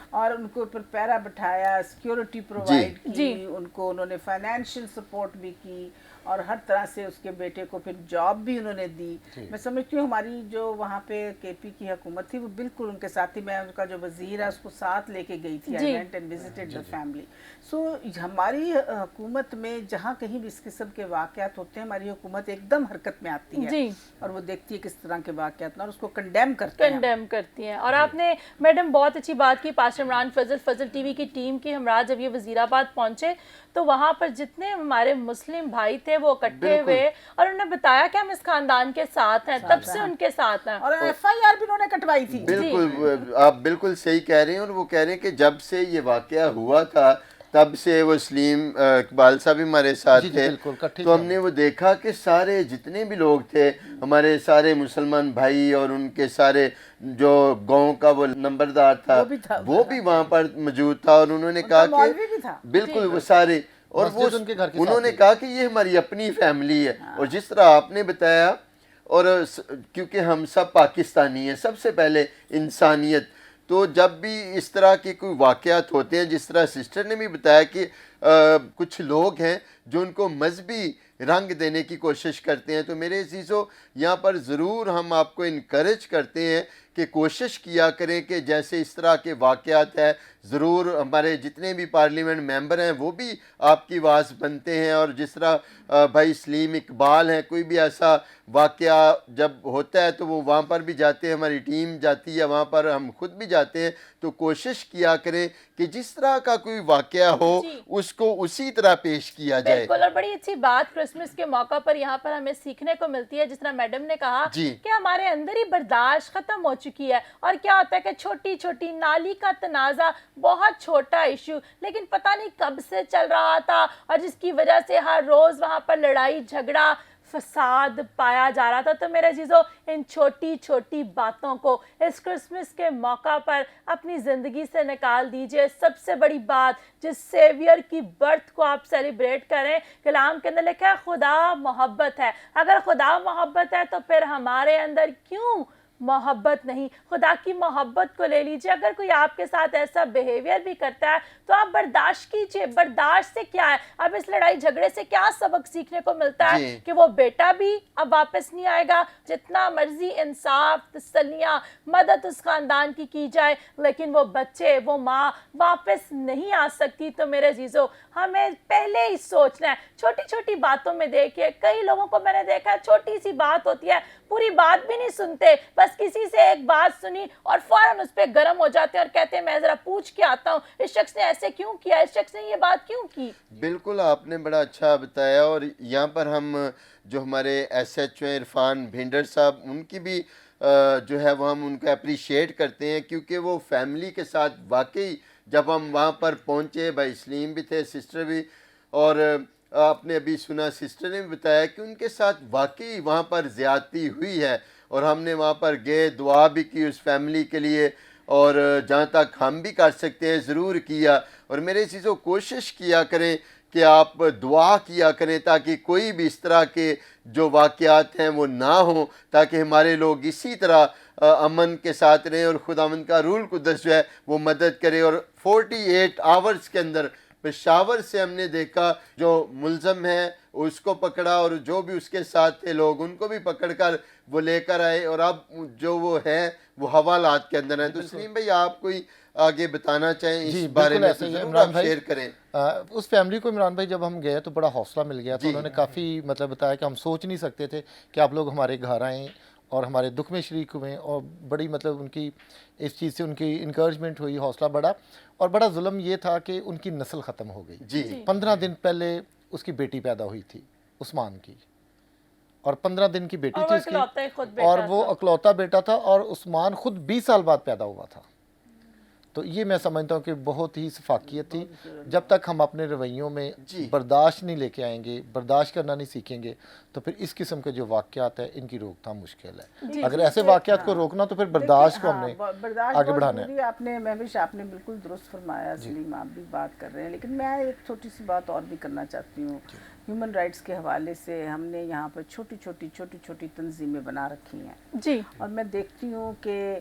اور ان کو اوپر پیرا بٹھایا, سیکیورٹی پرووائڈ کی, ان کو انہوں نے فائنینشیل سپورٹ بھی کی, اور ہر طرح سے اس کے بیٹے کو پھر جاب بھی انہوں نے دی. میں سمجھتی ہوں ہماری جو وہاں پہ کے پی کی حکومت تھی وہ بالکل ان کے ساتھ ہی. میں ان کا جو وزیر ہے اس کو ساتھ لے کے گئی تھی. I went and visited the family. سو ہماری حکومت میں جہاں کہیں بھی اس قسم کے واقعات ہوتے ہیں, ہماری حکومت ایک دم حرکت میں آتی ہے, اور وہ دیکھتی ہے کس طرح کے واقعات, اور اس کو کنڈیم کرتی ہیں. اور آپ نے میڈم بہت اچھی بات کی. پاسٹر عمران فضل ٹی وی کی ٹیم کی ہمراہ جب یہ وزیر آباد پہنچے تو وہاں پر جتنے ہمارے مسلم بھائی تھے وہ اکٹھے ہوئے, اور انہوں نے بتایا کہ ہم اس خاندان کے ساتھ ہیں, تب سے ان کے ساتھ ہیں, اور FIR بھی انہوں نے کٹوائی تھی. بالکل, آپ بالکل صحیح کہہ رہے ہیں. اور وہ کہہ رہے ہیں کہ جب سے یہ واقعہ ہوا تھا تب سے وہ سلیم اقبال صاحب بھی ہمارے ساتھ تھے, تو ہم نے وہ دیکھا کہ سارے جتنے بھی لوگ تھے, ہمارے سارے مسلمان بھائی, اور ان کے سارے جو گاؤں کا وہ نمبردار تھا وہ بھی وہاں پر موجود تھا, اور انہوں نے کہا کہ بالکل وہ سارے, اور وہ انہوں نے کہا کہ یہ ہماری اپنی فیملی ہے. اور جس طرح آپ نے بتایا, اور کیونکہ ہم سب پاکستانی ہیں, سب سے پہلے انسانیت, تو جب بھی اس طرح کے کوئی واقعات ہوتے ہیں, جس طرح سسٹر نے بھی بتایا کہ کچھ لوگ ہیں جو ان کو مذہبی رنگ دینے کی کوشش کرتے ہیں, تو میرے عزیزو یہاں پر ضرور ہم آپ کو انکریج کرتے ہیں کہ کوشش کیا کریں کہ جیسے اس طرح کے واقعات ہیں, ضرور ہمارے جتنے بھی پارلیمنٹ ممبر ہیں وہ بھی آپ کی آواز بنتے ہیں. اور جس طرح بھائی سلیم اقبال ہیں, کوئی بھی ایسا واقعہ جب ہوتا ہے تو وہ وہاں پر بھی جاتے ہیں, ہماری ٹیم جاتی ہے وہاں پر, ہم خود بھی جاتے ہیں. تو کوشش کیا کریں کہ جس طرح کا کوئی واقعہ ہو اس کو اسی طرح پیش کیا جائے. بالکل, اور بڑی اچھی بات کرسمس کے موقع پر یہاں پر ہمیں سیکھنے کو ملتی ہے, جس طرح میڈم نے کہا کہ ہمارے اندر ہی برداشت ختم ہو چکی ہے, اور کیا ہوتا ہے کہ چھوٹی چھوٹی نالی کا تنازع, بہت چھوٹا ایشو, لیکن پتہ نہیں کب سے چل رہا تھا, اور جس کی وجہ سے ہر روز وہاں پر لڑائی جھگڑا فساد پایا جا رہا تھا. تو میرے عزیزو, ان چھوٹی چھوٹی باتوں کو اس کرسمس کے موقع پر اپنی زندگی سے نکال دیجئے. سب سے بڑی بات, جس سیویئر کی برتھ کو آپ سیلیبریٹ کریں, کلام کے اندر لکھا ہے خدا محبت ہے. اگر خدا محبت ہے تو پھر ہمارے اندر کیوں محبت نہیں؟ خدا کی محبت کو لے لیجئے. اگر کوئی آپ کے ساتھ ایسا بیہیویئر بھی کرتا ہے تو آپ برداشت کیجئے. برداشت سے کیا ہے؟ اب اس لڑائی جھگڑے سے کیا سبق سیکھنے کو ملتا ہے کہ وہ بیٹا بھی اب واپس نہیں آئے گا. جتنا مرضی انصاف, تسلیاں, مدد اس خاندان کی جائے, لیکن وہ بچے, وہ ماں واپس نہیں آ سکتی. تو میرے عزیزو, ہمیں پہلے ہی سوچنا ہے. چھوٹی چھوٹی باتوں میں دیکھیے, کئی لوگوں کو میں نے دیکھا ہے چھوٹی سی بات ہوتی ہے, پوری بات بھی نہیں سنتے, بس کسی سے ایک بات سنی اور فوراً اس پہ گرم ہو جاتے ہیں اور کہتے ہیں میں ذرا پوچھ کے آتا ہوں اس شخص نے ایسے کیوں کیا, اس شخص نے یہ بات کیوں کی. بالکل, آپ نے بڑا اچھا بتایا. اور یہاں پر ہم جو ہمارے SHO عرفان بھینڈر صاحب, ان کی بھی جو ہے وہ ہم ان کو اپریشیٹ کرتے ہیں, کیونکہ وہ فیملی کے ساتھ واقعی جب ہم وہاں پر پہنچے, بھائی سلیم بھی تھے, سسٹر بھی, اور آپ نے ابھی سنا سسٹر نے بھی بتایا کہ ان کے ساتھ واقعی وہاں پر زیادتی ہوئی ہے, اور ہم نے وہاں پر گئے, دعا بھی کی اس فیملی کے لیے, اور جہاں تک ہم بھی کر سکتے ہیں ضرور کیا. اور میرے چیزوں کوشش کیا کریں کہ آپ دعا کیا کریں تاکہ کوئی بھی اس طرح کے جو واقعات ہیں وہ نہ ہوں, تاکہ ہمارے لوگ اسی طرح امن کے ساتھ رہیں, اور خداوند کا روح القدس جو ہے وہ مدد کرے. اور 48 آورز کے اندر پشاور سے ہم نے دیکھا جو ملزم ہے اس کو پکڑا, اور جو بھی اس کے ساتھ تھے لوگ ان کو بھی پکڑ کر وہ لے کر آئے, اور اب جو وہ ہیں وہ حوالات کے اندر ہیں. تو سلیم بھائی آپ کوئی آگے بتانا چاہیں اس بارے میں تو ضرور آپ شیئر کریں. اس فیملی کو عمران بھائی جب ہم گئے تو بڑا حوصلہ مل گیا, تو انہوں نے کافی مطلب بتایا کہ ہم سوچ نہیں سکتے تھے کہ آپ لوگ ہمارے گھر آئیں, اور ہمارے دکھ میں شریک ہوئے اور بڑی مطلب ان کی اس چیز سے ان کی انکریجمنٹ ہوئی, حوصلہ بڑھا. اور بڑا ظلم یہ تھا کہ ان کی نسل ختم ہو گئی. جی 15 دن پہلے اس کی بیٹی پیدا ہوئی تھی عثمان کی, اور 15 دن کی بیٹی تھی اس کی, اور وہ اکلوتا بیٹا تھا, اور عثمان خود 20 سال بعد پیدا ہوا تھا. تو یہ میں سمجھتا ہوں کہ بہت ہی سفاکیت تھی. جب تک ہم اپنے رویوں میں برداشت نہیں لے کے آئیں گے, برداشت کرنا نہیں سیکھیں گے, تو پھر اس قسم کے جو واقعات ہیں ان کی روک تھام مشکل ہے. اگر ایسے واقعات کو روکنا تو پھر برداشت کو ہم نے آگے بڑھانا ہے. آپ نے مہوش آپ نے بالکل درست فرمایا, سلیم آپ بھی بات کر رہے ہیں, لیکن میں ایک چھوٹی سی بات اور بھی کرنا چاہتی ہوں. ہیومن رائٹس کے حوالے سے ہم نے یہاں پر چھوٹی چھوٹی تنظیمیں بنا رکھی ہیں جی, اور میں دیکھتی ہوں کہ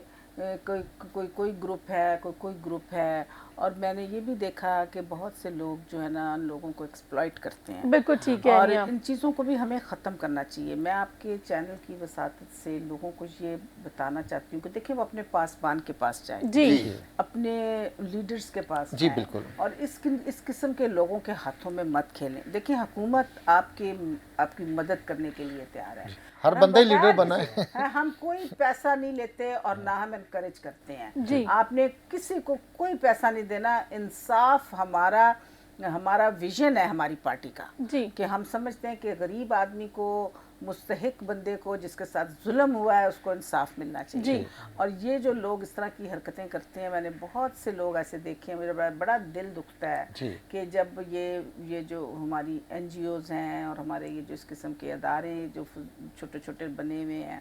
کوئی گروپ ہے, کوئی گروپ ہے, اور میں نے یہ بھی دیکھا کہ بہت سے لوگ جو ہے نا ان لوگوں کو ایکسپلائٹ کرتے ہیں. بالکل ٹھیک ہے. اور ان چیزوں کو بھی ہمیں ختم کرنا چاہیے. میں آپ کے چینل کی وساطت سے لوگوں کو یہ بتانا چاہتی ہوں کہ دیکھیں وہ اپنے پاسبان کے پاس جائیں, جی, اپنے لیڈرز کے پاس جی جائیں, بالکل, اور اس قسم کے لوگوں کے ہاتھوں میں مت کھیلیں. دیکھیں حکومت آپ کی مدد کرنے کے لیے تیار ہے. ہر بندہ ہی لیڈر بنا ہے. ہم کوئی پیسہ نہیں لیتے اور نہ ہم انکریج کرتے ہیں. جی, آپ نے کسی کو کوئی پیسہ نہیں دینا. انصاف ہمارا ویژن ہے ہماری پارٹی کا, جی, کہ ہم سمجھتے ہیں کہ غریب آدمی کو, مستحق بندے کو, جس کے ساتھ ظلم ہوا ہے, اس کو انصاف ملنا چاہیے. جی, اور یہ جو لوگ اس طرح کی حرکتیں کرتے ہیں, میں نے بہت سے لوگ ایسے دیکھے ہیں, میرا بڑا دل دکھتا ہے کہ جب یہ جو ہماری NGOs ہیں اور ہمارے یہ جو اس قسم کے ادارے جو چھوٹے چھوٹے بنے ہوئے ہیں,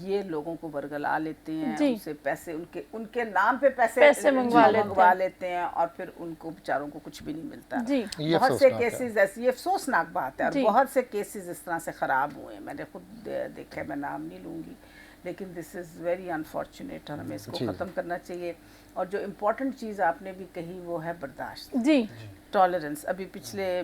یہ لوگوں کو برگلا لیتے ہیں, ان سے پیسے ان کے نام پہ پیسے منگوا لیتے ہیں, اور پھر ان کو بیچاروں کو کچھ بھی نہیں ملتا. بہت سے کیسز ایسی, یہ افسوسناک بات ہے, اور بہت سے کیسز اس طرح سے خراب ہوئے ہیں, میں نے خود دیکھا, میں نام نہیں لوں گی, لیکن دس از ویری انفارچونیٹ, اور ہمیں اس کو ختم کرنا چاہیے. اور جو امپورٹنٹ چیز آپ نے بھی کہی وہ ہے برداشت, جی, ٹالرنس. ابھی پچھلے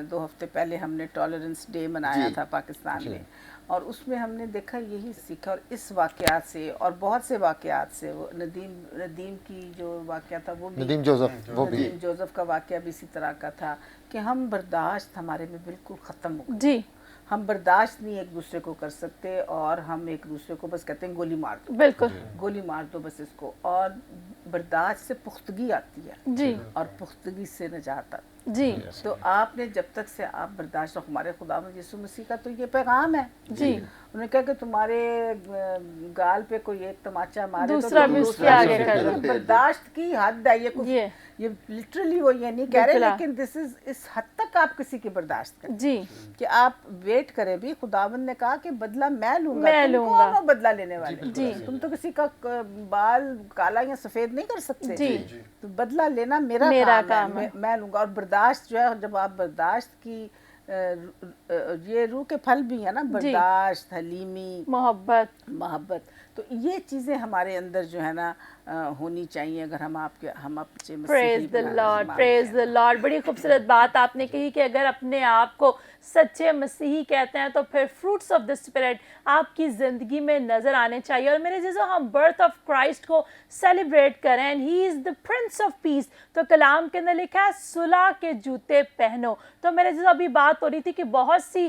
2 ہفتے پہلے ہم نے ٹالرنس ڈے منایا تھا پاکستان میں, اور اس میں ہم نے دیکھا یہی سیکھا. اور اس واقعات سے اور بہت سے واقعات سے, وہ ندیم کی جو واقعہ تھا وہ بھی, ندیم جوزف کا واقعہ بھی اسی طرح کا تھا کہ ہم برداشت ہمارے میں بالکل ختم ہو گئی. جی, ہم برداشت نہیں ایک دوسرے کو کر سکتے, اور ہم ایک دوسرے کو بس کہتے ہیں گولی مار دو, بالکل, گولی مار دو بس اس کو. اور برداشت سے پختگی آتی ہے, جی, اور پختگی سے نجات آتی ہے. جی, تو آپ نے جب تک سے آپ برداشت, ہمارے خداوند یسوع مسیح کا تو یہ پیغام ہے, جی, انہوں نے کہا کہ تمہارے گال پہ کوئی ایک تماچا مارے دوسرا بھی اس کے آگے کر دو. برداشت کی حد ہے, یہ لٹرلی وہ یہ نہیں کہہ رہے, لیکن دس از اس حد تک آپ کسی کی برداشت کریں, جی, کہ آپ ویٹ کریں بھی. خداوند نے کہا کہ بدلہ میں لوں گا, تم کون ہو بدلہ لینے والے, جی, تم تو کسی کا بال کالا یا سفید نہیں کر سکتے, جی, تو بدلہ لینا میرا کام ہے, میں لوں گا. اور برداشت جو ہے, جب آپ برداشت کی یہ روح کے پھل بھی ہے نا, برداشت, حلیمی, محبت, تو یہ چیزیں ہمارے اندر جو ہے نا ہونی چاہیے اگر ہم اپنے پریز دی لارڈ, پریز دی لارڈ. بڑی خوبصورت بات آپ نے کہی کہ اگر اپنے آپ کو سچے مسیحی کہتے ہیں تو پھر فروٹس آف دا اسپرٹ آپ کی زندگی میں نظر آنے چاہیے. اور میرے عزیزو, ہم برتھ آف کرائسٹ کو سیلیبریٹ کریں, and he is the prince of peace. تو کلام کے اندر لکھا ہے صلح کے جوتے پہنو. تو میرے عزیزو, ابھی بات ہو رہی تھی کہ بہت سی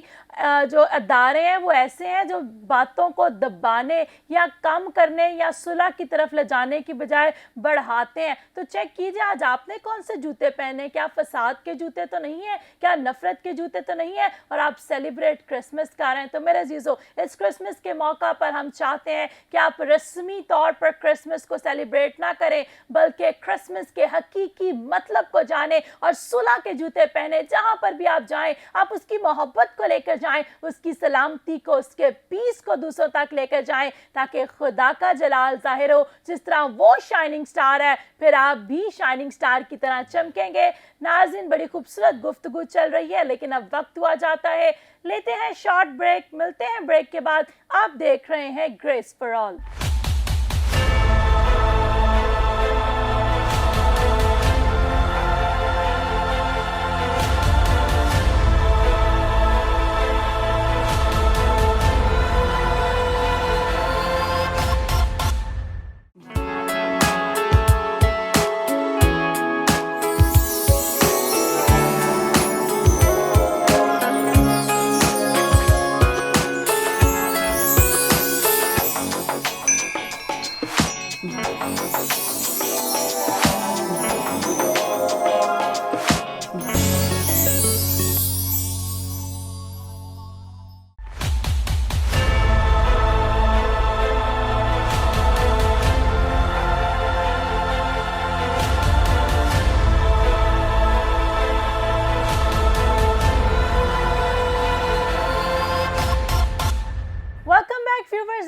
جو ادارے ہیں وہ ایسے ہیں جو باتوں کو دبانے یا کم کرنے یا صلح کی طرف لے جانے کی بجائے بڑھاتے ہیں. تو چیک کیجئے آج آپ نے کون سے جوتے پہنے, کیا فساد کے جوتے تو نہیں ہیں, کیا نفرت کے جوتے تو نہیں ہیں, اور آپ سیلیبریٹ کرسمس کر رہے ہیں. تو میرے عزیزو, اس کرسمس کے موقع پر ہم چاہتے ہیں کہ آپ رسمی طور پر کرسمس کو سیلیبریٹ نہ کریں, بلکہ کرسمس کے حقیقی مطلب کو جانیں اور صلح کے جوتے پہنے. جہاں پر بھی آپ جائیں, آپ اس کی محبت کو لے کر جائیں, اس کی سلامتی کو, اس کے پیس کو دوسروں تک لے کر جائیں, تاکہ خدا کا جلال ظاہر ہو. جس طرح وہ شائننگ سٹار ہے, پھر آپ بھی شائننگ سٹار کی طرح چمکیں گے. ناظرین, بڑی خوبصورت گفتگو چل رہی ہے, لیکن اب وقت ہوا جاتا ہے, لیتے ہیں شارٹ بریک, ملتے ہیں بریک کے بعد. آپ دیکھ رہے ہیں grace for all.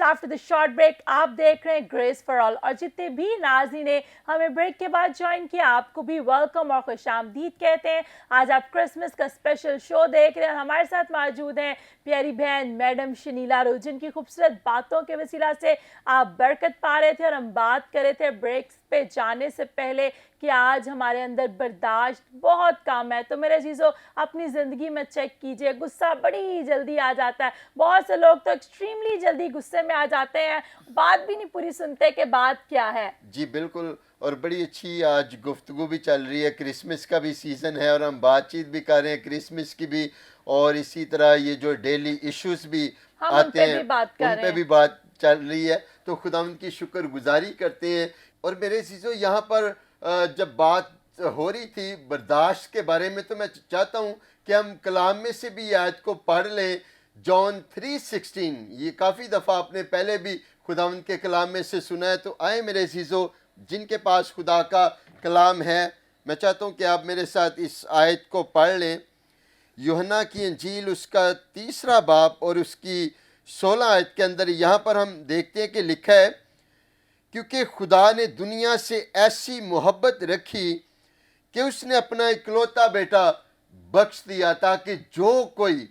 After the short break आप देख रहे हैं ग्रेस फॉर ऑल, और जितने भी नाज़रीन ने हमें ब्रेक के बाद ज्वाइन किया आपको भी वेलकम और खुशामदीद कहते हैं। आज आप क्रिसमस का स्पेशल शो देख रहे हैं और हमारे साथ मौजूद हैं प्यारी बहन मैडम शनीला रू, जिनकी खूबसूरत बातों के वसीला से आप बरकत पा रहे थे। और हम बात कर रहे थे ब्रेक्स पे जाने से पहले कि आज हमारे अंदर बर्दाश्त बहुत कम है। तो मेरे अजीज़ों, अपनी ज़िंदगी में चेक कीजिए, गुस्सा बड़ी जल्दी आ जाता है। बहुत से लोग तो एक्सट्रीमली जल्दी गुस्से में आ जाते हैं, बात भी नहीं पूरी सुनते कि बात क्या है। जी बिल्कुल, और बड़ी अच्छी आज गुफ्तगू भी चल रही है, क्रिसमस का भी सीज़न है और हम बातचीत भी कर रहे हैं क्रिसमस की भी, और इसी तरह ये जो डेली इश्यूज भी हम आते उन पे हैं भी बात कर उन रहे पे हैं। भी बात चल रही है। तो खुदावंद की शुक्रगुजारी करते हैं। और मेरे चीज़ों, यहाँ पर जब बात हो रही थी बर्दाश्त के बारे में, तो मैं चाहता हूँ कि हम कलाम में से भी आयत को पढ़ लें, जॉन 3:16। ये काफ़ी दफ़ा आपने पहले भी खुदावंद के कलाम में से सुना है। तो आए मेरे अजीज़ों, जिनके पास खुदा का कलाम है, मैं चाहता हूँ कि आप मेरे साथ इस आयत को पढ़ लें। यूहन्ना की इंजील उसका 3 बाब और उसकी 16 आयत के अंदर यहाँ पर हम देखते हैं कि लिखा है, क्योंकि खुदा ने दुनिया से ऐसी मोहब्बत रखी कि उसने अपना इकलौता बेटा बख्श दिया, ताकि जो कोई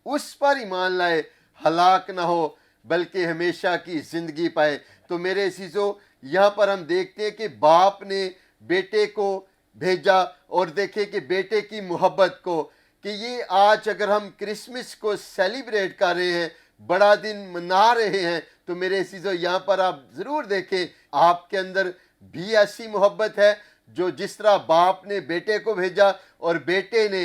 उस पर ईमान लाए हलाक ना हो बल्कि हमेशा की ज़िंदगी पाए। तो मेरे अज़ीज़ों, यहाँ पर हम देखते हैं कि बाप ने बेटे को भेजा, और देखें कि बेटे की मोहब्बत को, कि ये आज अगर हम क्रिसमस को सेलिब्रेट कर रहे हैं, बड़ा दिन मना रहे हैं, तो मेरे अज़ीज़ों यहाँ पर आप ज़रूर देखें आपके अंदर भी ऐसी मोहब्बत है जो जिस तरह बाप ने बेटे को भेजा और बेटे ने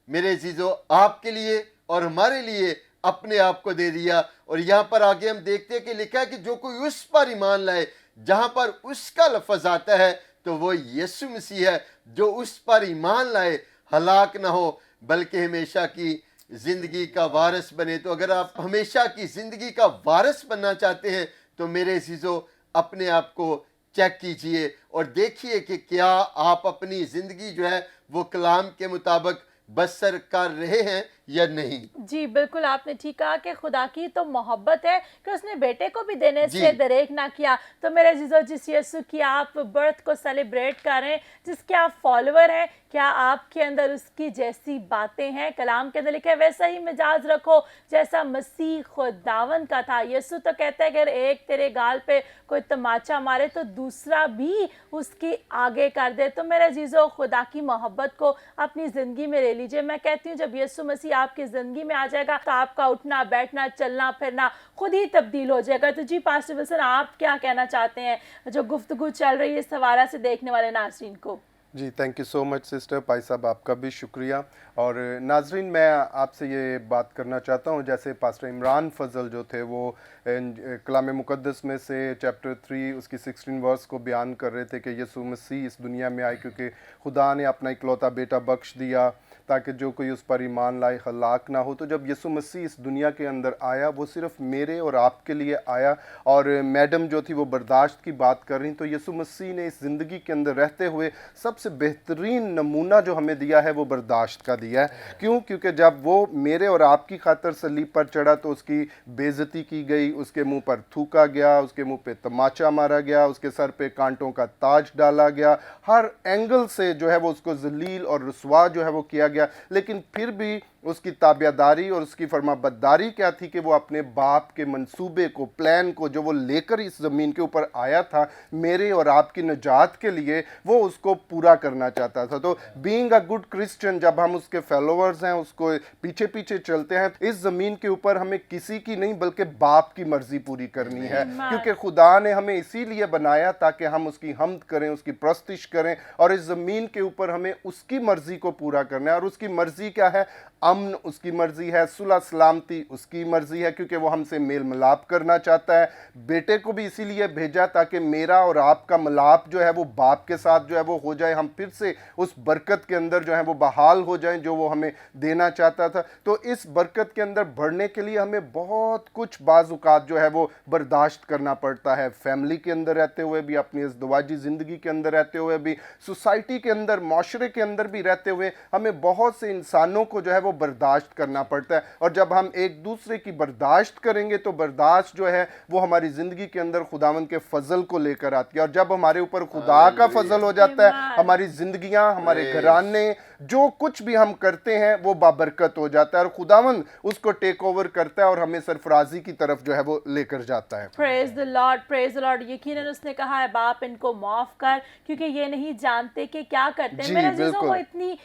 मेरे अज़ीज़ों आपके लिए और हमारे लिए अपने आप को दे दिया। और यहाँ पर आगे हम देखते हैं कि लिखा है कि जो कोई उस पर ईमान लाए, जहाँ पर उसका लफ्ज़ आता है तो वो यीशु मसीह है, जो उस पर ईमान लाए हलाक ना हो बल्कि हमेशा की ज़िंदगी का वारिस बने। तो अगर आप हमेशा की ज़िंदगी का वारिस बनना चाहते हैं तो मेरे अज़ीज़ों अपने आप को चेक कीजिए और देखिए कि क्या आप अपनी ज़िंदगी जो है वो कलाम के मुताबिक बसर कर रहे हैं या नहीं। जी बिल्कुल, आपने ठीक कहा कि खुदा की तो मोहब्बत है कि उसने बेटे को भी देने जी। से दरेक ना किया। तो मेरे अजीज़ों, जिस यीशु की आप बर्थ को सेलिब्रेट कर रहे हैं, जिसके आप फॉलोअर हैं, क्या आपके अंदर उसकी जैसी बातें हैं? कलाम के अंदर लिखा है, वैसा ही मिजाज रखो जैसा मसीह खुदावन का था। यीशु तो कहता है अगर एक तेरे गाल पे कोई तमाचा मारे तो दूसरा भी उसके आगे कर दे। तो मेरे अजीज़ों, खुदा की मोहब्बत को अपनी ज़िंदगी में ले लीजिए। मैं कहती हूँ जब यीशु मसीह आपकी ज़िंदगी में आ जाएगा तो आपका उठना बैठना चलना फिरना खुद ही तब्दील हो जाएगा। तो जी पास्टर विल्सन, आप क्या कहना चाहते हैं जो गुफ्तगू चल रही है इस हवाला से देखने वाले नाज़रीन को? जी thank you so much sister. भाई साहब आपका भी शुक्रिया। और नाजरीन, मैं आपसे ये बात करना चाहता हूँ, जैसे पास्टर इमरान फजल जो थे वो कलाम मुक़द्दस में से चैप्टर 3 उसकी 16 वर्स को बयान कर रहे थे कि यीशु मसीह इस दुनिया में आए क्योंकि खुदा ने अपना इकलौता बेटा बख्श दिया ताकि जो कोई उस पर ईमान लाए हलाक ना हो। तो जब यीशु मसीह इस दुनिया के अंदर आया वो सिर्फ मेरे और आपके लिए आया। और मैडम जो थी वो बर्दाश्त की बात कर रही, तो यीशु मसीह ने इस ज़िंदगी के अंदर रहते हुए सबसे बेहतरीन नमूना जो हमें दिया है वो बर्दाश्त का दिया है। क्यों? क्योंकि जब वो मेरे और आपकी खातर सलीब पर चढ़ा तो उसकी बेइज्जती की गई, उसके मुंह पर थूका गया, उसके मुंह पे तमाचा मारा गया, उसके सर पे कांटों का ताज डाला गया, हर एंगल से जो है वो उसको जलील और रुसवा जो है वो किया गया। लेकिन फिर भी उसकी ताबियादारी और उसकी फरमाबरदारी क्या थी कि वो अपने बाप के मंसूबे को, प्लान को जो वो लेकर इस ज़मीन के ऊपर आया था मेरे और आपकी निजात के लिए, वो उसको पूरा करना चाहता था। तो बीइंग अ गुड क्रिश्चियन, जब हम उसके फॉलोअर्स हैं, उसको पीछे पीछे चलते हैं, इस ज़मीन के ऊपर हमें किसी की नहीं बल्कि बाप की मर्जी पूरी करनी है। क्योंकि खुदा ने हमें इसीलिए बनाया ताकि हम उसकी हम्द करें, उसकी प्रस्तिश करें, और इस ज़मीन के ऊपर हमें उसकी मर्जी को पूरा करना है। और उसकी मर्जी क्या है? अमन उसकी मर्जी है, सुलह सलामती उसकी मर्जी है, क्योंकि वो हमसे मेल मिलाप करना चाहता है। बेटे को भी इसीलिए भेजा ताकि मेरा और आपका मिलाप जो है वो बाप के साथ जो है वो हो जाए, हम फिर से उस बरकत के अंदर जो है वो बहाल हो जाएं जो वो हमें देना चाहता था। तो इस बरकत के अंदर बढ़ने के लिए हमें बहुत कुछ बाज़-औक़ात जो है वो बर्दाश्त करना पड़ता है, फैमिली के अंदर रहते हुए भी, अपनी इज़्दिवाजी ज़िंदगी के अंदर रहते हुए भी, सोसाइटी के अंदर, माशरे के अंदर भी रहते हुए हमें बहुत بہت سے انسانوں کو جو ہے وہ برداشت کرنا پڑتا ہے، اور جب ہم ایک دوسرے کی برداشت کریں گے تو برداشت جو ہے وہ ہماری زندگی کے اندر خداوند کے فضل کو لے کر آتی ہے، اور جب ہمارے اوپر خدا کا فضل ہو جاتا ہے، ہماری زندگیاں، ہمارے گھرانے، جو کچھ بھی ہم کرتے ہیں وہ بابرکت ہو جاتا ہے، اور خداوند اس کو ٹیک اوور کرتا ہے اور ہمیں سرفرازی کی طرف جو ہے وہ لے کر جاتا ہے۔ پریز دی لارڈ یقیناً اس نے کہا ہے باپ ان کو معاف کر کیونکہ یہ نہیں جانتے کہ کیا کرتے ہیں۔ جی، میرے عزیزوں، بالکل۔ وہ اتنی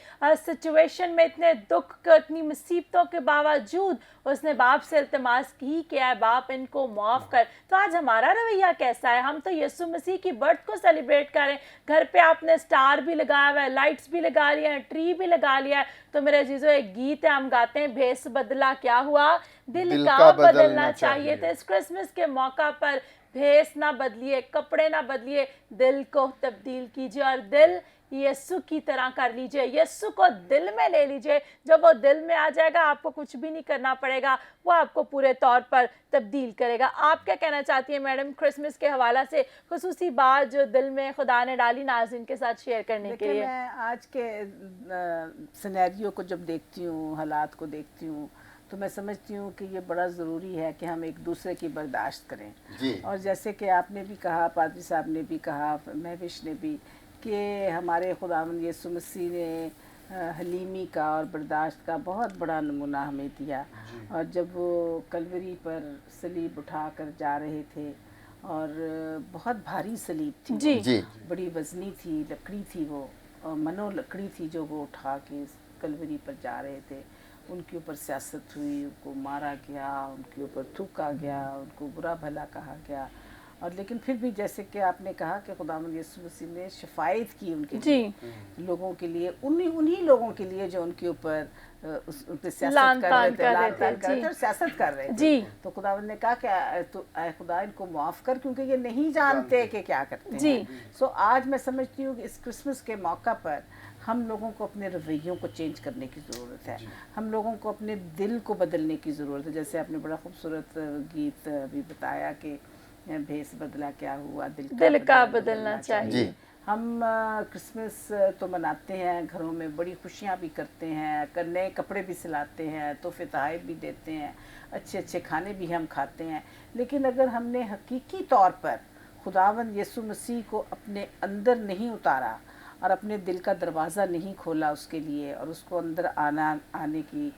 سچویشن میں، اتنے دکھ اتنی مصیبتوں کے باوجود اس نے باپ سے التماس ہی کیا ہے باپ ان کو معاف کر۔ تو آج ہمارا رویہ کیسا ہے؟ ہم تو یسوع مسیح کی برتھ کو سیلیبریٹ کریں، گھر پہ آپ نے سٹار بھی لگایا ہوا ہے، لائٹس بھی لگا لیا ہے، ٹری بھی لگا لیا ہے۔ تو میرے عزیزوں، ایک گیت ہے، ہم گاتے ہیں، بھیس بدلا کیا ہوا، دل کا بدلنا چاہیے۔ تو اس کرسمس کے موقع پر بھیس نہ بدلیے، کپڑے نہ بدلیے، دل کو تبدیل کیجیے اور دل یسوع کی طرح کر لیجئے، یسوع کو دل میں لے لیجئے۔ جب وہ دل میں آ جائے گا آپ کو کچھ بھی نہیں کرنا پڑے گا، وہ آپ کو پورے طور پر تبدیل کرے گا۔ آپ کیا کہنا چاہتی ہیں میڈم کرسمس کے حوالہ سے خصوصی بات جو دل میں خدا نے ڈالی ناظرین کے ساتھ شیئر کرنے کے لیے؟ میں آج کے سینیریو کو جب دیکھتی ہوں، حالات کو دیکھتی ہوں، تو میں سمجھتی ہوں کہ یہ بڑا ضروری ہے کہ ہم ایک دوسرے کی برداشت کریں۔ اور جیسے کہ آپ نے بھی کہا، پادری صاحب نے بھی کہا، مہوش نے بھی، کہ ہمارے خداوند یسوع مسیح نے حلیمی کا اور برداشت کا بہت بڑا نمونہ ہمیں دیا۔ اور جب وہ کلوری پر صلیب اٹھا کر جا رہے تھے، اور بہت بھاری صلیب تھی، جی بڑی وزنی تھی، لکڑی تھی، وہ منو لکڑی تھی جو وہ اٹھا کے کلوری پر جا رہے تھے۔ ان کے اوپر سیاست ہوئی، ان کو مارا گیا، ان کے اوپر تھوکا گیا، ان کو برا بھلا کہا گیا، اور لیکن پھر بھی جیسے کہ آپ نے کہا کہ خداوند یسوع مسیح نے شفاعت کی ان کے لیے، لوگوں کے لیے، انہی لوگوں کے لیے جو ان کے اوپر ان پہ سیاست کر رہے تھے، لعن طعن کر رہے تھے اور سیاست کر رہے تھے۔ تو خداوند نے کہا کہ اے خدا ان کو معاف کر، کیونکہ یہ نہیں جانتے کہ کیا کرتے ہیں۔ سو آج میں سمجھتی ہوں کہ اس کرسمس کے موقع پر ہم لوگوں کو اپنے رویوں کو چینج کرنے کی ضرورت ہے، ہم لوگوں کو اپنے دل کو بدلنے کی ضرورت ہے۔ جیسے آپ نے بڑا خوبصورت گیت ابھی بتایا کہ بھیس بدلا کیا ہوا، دل کا بدلنا چاہیے۔ ہم کرسمس تو مناتے ہیں، گھروں میں بڑی خوشیاں بھی کرتے ہیں، نئے کپڑے بھی سلاتے ہیں، تحفے تحائف بھی دیتے ہیں، اچھے اچھے کھانے بھی ہم کھاتے ہیں، لیکن اگر ہم نے حقیقی طور پر خداوند یسوع مسیح کو اپنے اندر نہیں اتارا اور اپنے دل کا دروازہ نہیں کھولا اس کے لیے، اور اس کو اندر آنے کی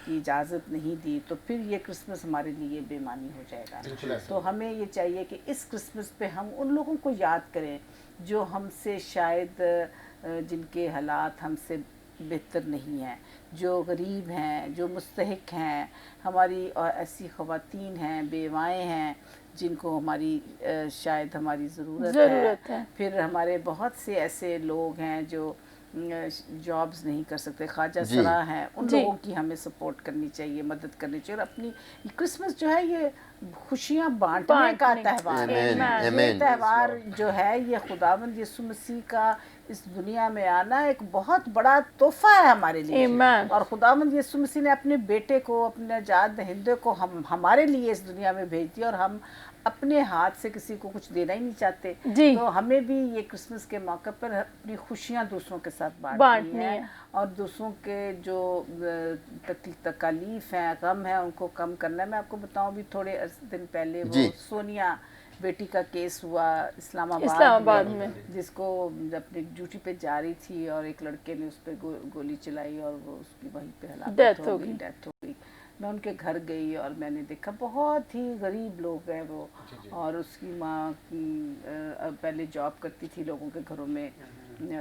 اجازت نہیں دی، تو پھر یہ کرسمس ہمارے لیے بے معنی ہو جائے گا۔ تو ہمیں یہ چاہیے کہ اس کرسمس پہ ہم ان لوگوں کو یاد کریں جو ہم سے شاید جن کے حالات ہم سے بہتر نہیں ہیں، جو غریب ہیں، جو مستحق ہیں، ہماری اور ایسی خواتین ہیں، بیوائیں ہیں جن کو ہماری شاید ہماری ضرورت ہے۔ پھر ہمارے بہت سے ایسے لوگ ہیں جو جابز نہیں کر سکتے، خواجہ سرا ہیں، ان لوگوں کی ہمیں سپورٹ کرنی چاہیے، مدد کرنی چاہیے، اور اپنی کرسمس جو ہے یہ خوشیاں بانٹنے کا تہوار ہے۔ یہ تہوار جو ہے یہ خداوند یسوع مسیح کا اس دنیا میں آنا ایک بہت بڑا تحفہ ہے ہمارے لیے، اور خداوند یسوع مسیح نے اپنے بیٹے کو، اپنے نجات دہندے کو ہمارے لیے اس دنیا میں بھیج دیا، اور ہم اپنے ہاتھ سے کسی کو کچھ دینا ہی نہیں چاہتے۔ تو ہمیں بھی یہ کرسمس کے موقع پر اپنی خوشیاں دوسروں کے ساتھ بانٹنی ہیں، اور دوسروں کے جو تکالیف ہیں، غم ہیں، ان کو کم کرنا ہے۔ میں آپ کو بتاؤں بھی تھوڑے دن پہلے وہ سونیا بیٹی کا کیس ہوا اسلام آباد میں، جس کو اپنی ڈیوٹی پہ جا رہی تھی اور ایک لڑکے نے اس پہ گولی چلائی اور وہ اس کی وہیں پہ ہلاکت ہو گئی، ڈیتھ ہو گئی۔ میں ان کے گھر گئی اور میں نے دیکھا بہت ہی غریب لوگ ہیں وہ، اور اس کی ماں پہلے جاب کرتی تھی لوگوں کے گھروں میں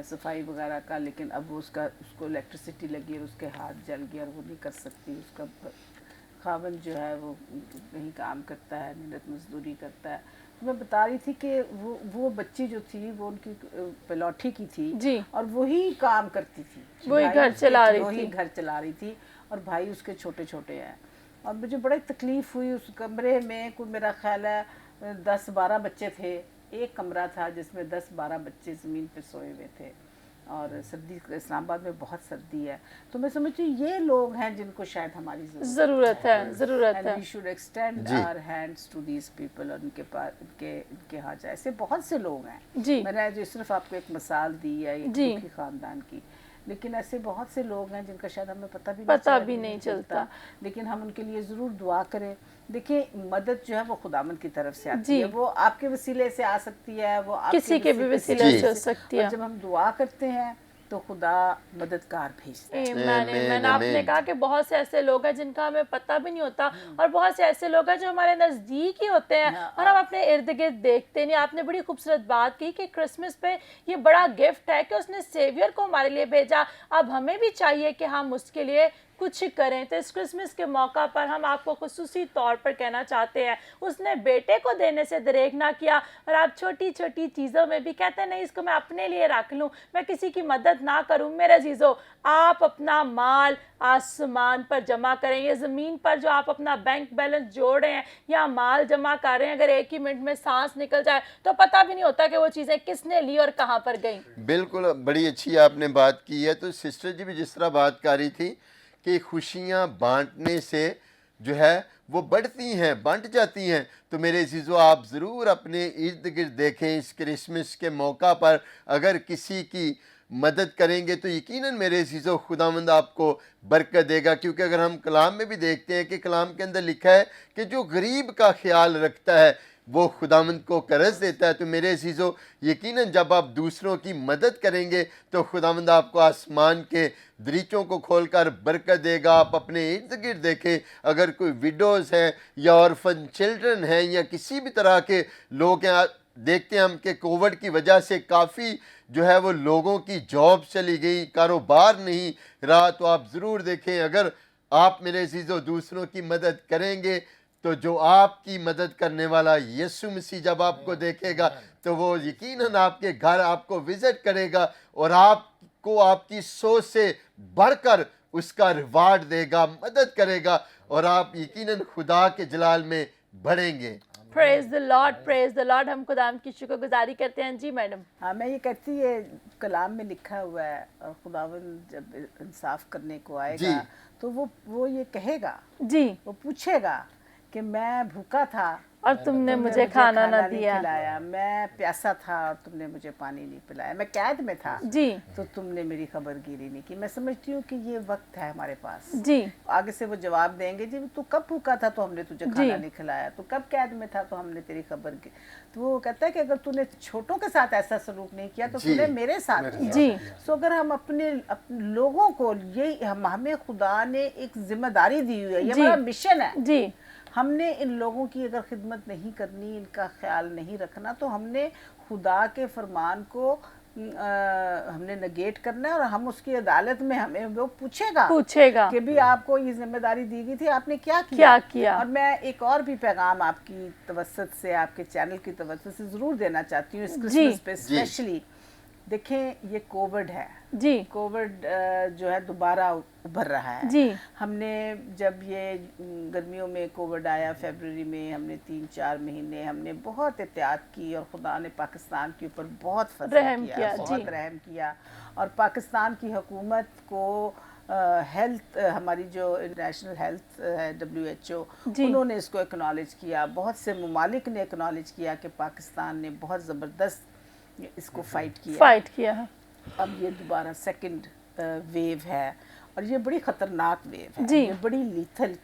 صفائی وغیرہ کا، لیکن اب اس کو الیکٹریسٹی لگی اور اس کے ہاتھ جل گیا اور وہ نہیں کر سکتی۔ اس کا خاوند جو ہے وہ کہیں کام کرتا ہے، محنت مزدوری کرتا ہے۔ میں بتا رہی تھی کہ وہ بچی جو تھی وہ ان کی پلوٹھی کی تھی، اور وہی کام کرتی تھی، وہی گھر چلا رہی تھی، اور بھائی اس کے چھوٹے چھوٹے ہیں۔ اور مجھے بڑی تکلیف ہوئی، اس کمرے میں کوئی میرا خیال ہے 10-12 بچے تھے، ایک کمرہ تھا جس میں 10-12 بچے زمین پہ سوئے ہوئے تھے، اور سردی، اسلام آباد میں بہت سردی ہے۔ تو میں سمجھتی ہوں یہ لوگ ہیں جن کو شاید ہماری ضرورت ہے، and we should extend our hands to these people، اور ان کے پاس ان کے ہاں جائے۔ ایسے بہت سے لوگ ہیں، میں نے جو صرف آپ کو ایک مثال دی ہے ایک دکھی خاندان کی، लेकिन ऐसे बहुत से लोग हैं जिनका शायद हमें पता भी नहीं चलता। लेकिन हम उनके लिए ज़रूर दुआ करें। देखिए, मदद जो है वो खुदावंद की तरफ से आती जी। है, वो आपके वसीले से आ सकती है, वो आपके किसी के भी वसीले से हो सकती है। और जब हम दुआ करते हैं तो खुदा मददगार भेजता है। आमीन, आमीन, आमीन। आपने आमीन। कहा कि बहुत से ऐसे लोग हैं जिनका हमें पता भी नहीं होता, और बहुत से ऐसे लोग हैं जो हमारे नज़दीक ही होते हैं और हम अपने इर्द गिर्द देखते नहीं। आपने बड़ी खूबसूरत बात की कि क्रिसमस पे ये बड़ा गिफ्ट है कि उसने सेवियर को हमारे लिए भेजा। अब हमें भी चाहिए कि हम उसके लिए कुछ करें। तो इस क्रिसमस के मौका पर हम आपको खुसूसी तौर पर कहना चाहते हैं, उसने बेटे को देने से दरेक ना किया, और आप छोटी छोटी चीज़ों में भी कहते हैं नहीं इसको मैं अपने लिए रख लूँ, मैं किसी की मदद ना करूँ। मेरे अजीज़ों, आप अपना माल आसमान पर जमा करें। ये ज़मीन पर जो आप अपना बैंक बैलेंस जोड़ रहे हैं या माल जमा कर रहे हैं, अगर एक ही मिनट में सांस निकल जाए तो पता भी नहीं होता कि वो चीज़ें किसने ली और कहाँ पर गई। बिल्कुल, बड़ी अच्छी आपने बात की है। तो सिस्टर जी भी जिस तरह बात कर रही थी कि खुशियाँ बांटने से जो है वो बढ़ती हैं, बंट जाती हैं। तो मेरे अज़ीज़ों, आप ज़रूर अपने इर्द गिर्द देखें, इस क्रिसमस के मौका पर अगर किसी की मदद करेंगे तो यकीनन मेरे अज़ीज़ों खुदावंद आपको बरकत देगा। क्योंकि अगर हम कलाम में भी देखते हैं कि कलाम के अंदर लिखा है कि जो गरीब का ख्याल रखता है वो खुदावंद को करज देता है। तो मेरे अज़ीज़ों, यकीनन जब आप दूसरों की मदद करेंगे तो खुदावंद आपको आसमान के दरीचों को खोलकर बरकत देगा। आप अपने इर्द गिर्द देखें, अगर कोई विडोज़ हैं या ऑर्फन चिल्ड्रन हैं या किसी भी तरह के लोग हैं, देखते हैं हम कि कोविड की वजह से काफ़ी जो है वो लोगों की जॉब चली गई, कारोबार नहीं रहा। तो आप ज़रूर देखें, अगर आप मेरे अज़ीज़ों दूसरों की मदद करेंगे तो जो आपकी मदद करने वाला यीशु मसीह जब आपको देखेगा तो वो यकीनन आपके घर आपको विज़िट करेगा और आपको आपकी सोच से बढ़कर उसका रिवार्ड देगा, मदद करेगा, और आप यकीनन खुदा के जलाल में बढ़ेंगे। Praise the Lord, praise the Lord. हम खुदा की शुक्रगुजारी करते हैं। जी मैडम। हाँ, मैं ये कहती है, कलाम में लिखा हुआ है, और खुदावंद जब इंसाफ करने को आएगा तो वो ये कहेगा, जी, वो पूछेगा कि मैं भूखा था और तुमने मुझे खाना ना नहीं दिया, खिलाया, मैं प्यासा था और तुमने मुझे पानी नहीं पिलाया, मैं कैद में था जी तो तुमने मेरी खबरगिरी नहीं की। मैं समझती हूँ कि ये वक्त है हमारे पास। जी आगे से वो जवाब देंगे, जी तू कब भूखा था तो हमने तुझे खाना नहीं खिलाया, तू कब कैद में था तो हमने तेरी खबर की। तो वो कहता है कि अगर तूने छोटों के साथ ऐसा सलूक नहीं किया तो तूने मेरे साथ किया। जी। सो अगर हम अपने लोगों को, ये हमें खुदा ने एक जिम्मेदारी दी हुई है, ये हमारा मिशन है। जी, हमने इन लोगों की अगर खिदमत नहीं करनी, इनका ख्याल नहीं रखना, तो हमने खुदा के फरमान को हमने नेगेट करना है, और हम उसकी अदालत में हमें वो पूछेगा कि भी आपको ये जिम्मेदारी दी गई थी, आपने क्या किया। और मैं एक और भी पैगाम आपकी तवस्सुत से, आपके चैनल की तवस्सुत से ज़रूर देना चाहती हूँ इस क्रिसमस पे स्पेशली। देखें, ये कोविड है जी, कोविड जो है दोबारा उभर रहा है जी। हमने जब ये गर्मियों में कोविड आया फरवरी में, हमने 3-4 महीने हमने बहुत एहतियात की, और खुदा ने पाकिस्तान के ऊपर बहुत फजल किया, बहुत रहम किया। और पाकिस्तान की हुकूमत को हेल्थ, हमारी जो इंटरनेशनल हेल्थ है WHO, उन्होंने इसको एक्नॉलेज किया, बहुत से ममालिक ने एक्नॉलेज किया कि पाकिस्तान ने बहुत ज़बरदस्त इसको फाइट किया है। अब ये दोबारा सेकंड वेव है, और ये बड़ी ख़तरनाक वेव है, ये बड़ी लीथल,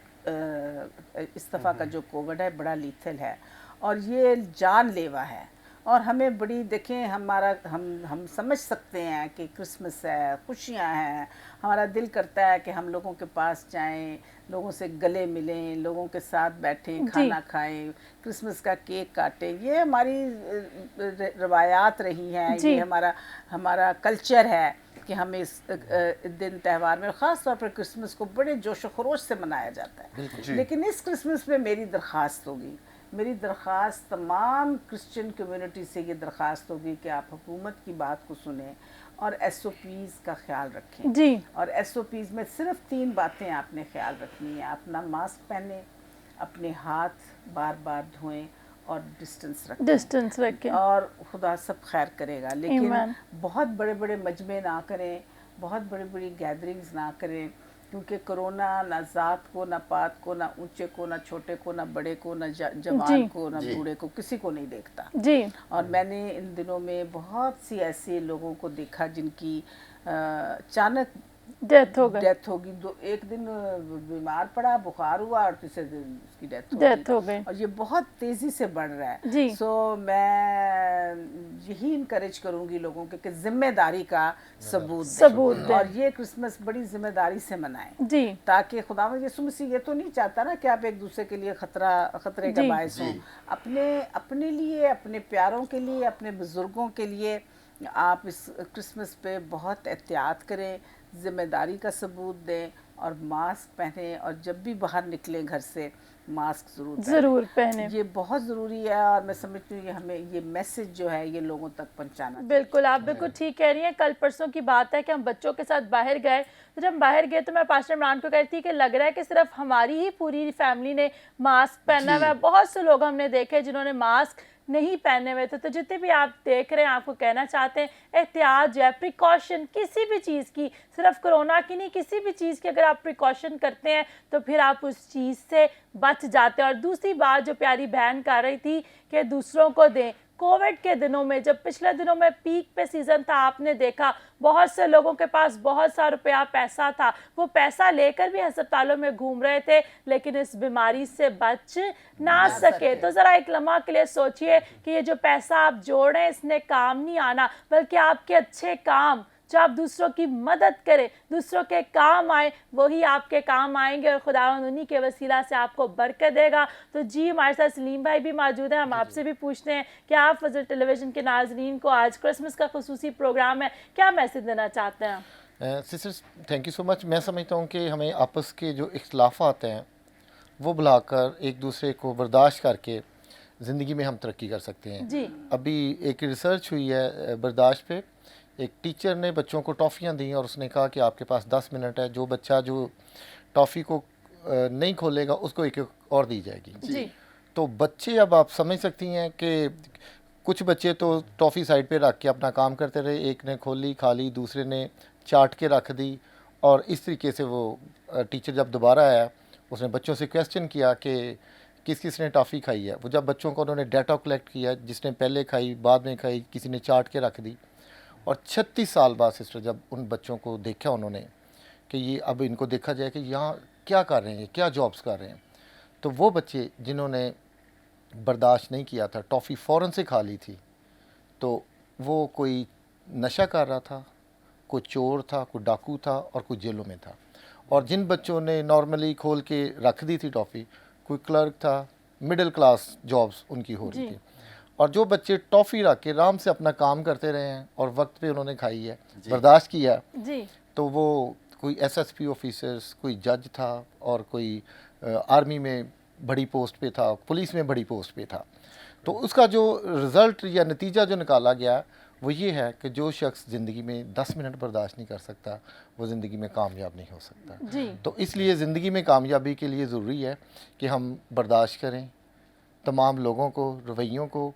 इस दफ़ा का जो कोविड है बड़ा लीथल है, और ये जानलेवा है। और हमें बड़ी, देखें, हम समझ सकते हैं कि क्रिसमस है, खुशियाँ हैं, हमारा दिल करता है कि हम लोगों के पास जाएं, लोगों से गले मिलें, लोगों के साथ बैठें, खाना खाएं, क्रिसमस का केक काटें। ये हमारी रवायात रही हैं, ये हमारा कल्चर है कि हमें इस दिन त्यौहार में, ख़ास तौर पर क्रिसमस को बड़े जोश व खरोश से मनाया जाता है। लेकिन इस क्रिसमस में मेरी दरख्वास्त होगी, मेरी दरख्वास्त तमाम क्रिश्चियन कम्युनिटी से ये दरख्वास्त होगी कि आप हुकूमत की बात को सुने और SOPs का ख्याल रखें जी। और SOPs में सिर्फ 3 बातें आपने ख्याल रखनी है। अपना मास्क पहने, अपने हाथ बार बार धोएं और डिस्टेंस रखें और खुदा सब खैर करेगा। लेकिन बहुत बड़े बड़े मजमे ना करें, बहुत बड़ी बड़ी गैदरिंग्स ना करें, क्योंकि कोरोना ना ज़ात को, ना पात को, ना ऊंचे को, ना छोटे को, ना बड़े को, ना जवान को, ना बूढ़े को, किसी को नहीं देखता जी। और मैंने इन दिनों में बहुत सी ऐसे लोगों को देखा जिनकी अचानक डेथ हो गई। डेथ होगी। एक दिन बीमार पड़ा, बुखार हुआ और तीसरे दिन उसकी डेथ हो गई। और ये बहुत तेजी से बढ़ रहा है। जी। सो मैं यही इनकरेज करूंगी लोगों के कि जिम्मेदारी का सबूत दें और ये क्रिसमस बड़ी जिम्मेदारी से मनाएं जी, ताकि खुदावंद यीशु मसीह ये तो नहीं चाहता ना कि आप एक दूसरे के लिए खतरे का जी। बायस हों। अपने लिए, अपने प्यारों के लिए, अपने बुजुर्गों के लिए आप इस क्रिसमस पे बहुत एहतियात करें, जिम्मेदारी का सबूत दें और मास्क पहने और जब भी बाहर निकलें घर से मास्क जरूर पहने। ये बहुत ज़रूरी है और मैं समझती हूँ कि हमें ये मैसेज जो है ये लोगों तक पहुँचाना चाहिए। बिल्कुल, आप बिल्कुल ठीक कह रही हैं। कल परसों की बात है कि हम बच्चों के साथ बाहर गए, तो जब हम बाहर गए तो मैं पास्टर इमरान को कहती थी कि लग रहा है कि सिर्फ हमारी ही पूरी फैमिली ने मास्क पहना हुआ है। बहुत से लोग हमने देखे जिन्होंने मास्क नहीं पहने हुए थे। तो जितने भी आप देख रहे हैं, आपको कहना चाहते हैं एहतियात जो है, प्रिकॉशन किसी भी चीज़ की, सिर्फ कोरोना की नहीं, किसी भी चीज़ की अगर आप प्रिकॉशन करते हैं तो फिर आप उस चीज़ से बच जाते हैं। और दूसरी बात जो प्यारी बहन कर रही थी कि दूसरों को दें। कोविड के दिनों में, जब पिछले दिनों में पीक पे सीज़न था, आपने देखा बहुत से लोगों के पास बहुत सा रुपया पैसा था, वो पैसा लेकर भी अस्पतालों में घूम रहे थे लेकिन इस बीमारी से बच ना सके। तो ज़रा एक लम्हा के लिए सोचिए कि ये जो पैसा आप जोड़ रहे हैं इसने काम नहीं आना, बल्कि आपके अच्छे काम जो आप दूसरों की मदद करें, दूसरों के काम आए, वही आपके काम आएंगे और खुदावंद उन्हीं के वसीला से आपको बरकत देगा। तो जी, हमारे साथ सलीम भाई भी मौजूद हैं। हम आपसे भी पूछते हैं कि आप फजल टेलीविज़न के नाज़रीन को, आज क्रिसमस का खुसूसी प्रोग्राम है, क्या मैसेज देना चाहते हैं? Sisters, thank you so much. मैं समझता हूँ कि हमें आपस के जो इख्तलाफात हैं वो बुलाकर एक दूसरे को बर्दाश्त करके ज़िंदगी में हम तरक्की कर सकते हैं। जी। अभी एक रिसर्च हुई है बर्दाश्त पे। एक टीचर ने बच्चों को टॉफ़ियाँ दी और उसने कहा कि आपके पास 10 मिनट है, जो बच्चा जो टॉफ़ी को नहीं खोलेगा उसको एक और दी जाएगी। जी। तो बच्चे, अब आप समझ सकती हैं कि कुछ बच्चे तो टॉफ़ी साइड पे रख के अपना काम करते रहे, एक ने खोली खा ली, दूसरे ने चाट के रख दी और इस तरीके से वो टीचर जब दोबारा आया उसने बच्चों से क्वेश्चन किया कि किस किस ने टॉफ़ी खाई है। वो जब बच्चों को उन्होंने डाटा कलेक्ट किया, जिसने पहले खाई, बाद में खाई, किसी ने चाट के रख दी। और 36 साल बाद सिस्टर जब उन बच्चों को देखा उन्होंने कि ये अब इनको देखा जाए कि यहाँ क्या कर रहे हैं, क्या जॉब्स कर रहे हैं, तो वो बच्चे जिन्होंने बर्दाश्त नहीं किया था, टॉफ़ी फ़ौरन से खा ली थी, तो वो कोई नशा कर रहा था, कोई चोर था, कोई डाकू था और कोई जेलों में था। और जिन बच्चों ने नॉर्मली खोल के रख दी थी टॉफ़ी, कोई क्लर्क था, मिडिल क्लास जॉब्स उनकी हो रही थी। और जो बच्चे टॉफ़ी रख के आराम से अपना काम करते रहे हैं और वक्त पे उन्होंने खाई है, बर्दाश्त किया जी, तो वो कोई एसएसपी ऑफिसर्स, कोई जज था और कोई आर्मी में बड़ी पोस्ट पे था, पुलिस में बड़ी पोस्ट पे था। तो उसका जो रिज़ल्ट या नतीजा जो निकाला गया वो ये है कि जो शख्स ज़िंदगी में 10 मिनट बर्दाश्त नहीं कर सकता वो ज़िंदगी में कामयाब नहीं हो सकता। जी। तो इसलिए ज़िंदगी में कामयाबी के लिए ज़रूरी है कि हम बर्दाश्त करें तमाम लोगों को, रवैयों को।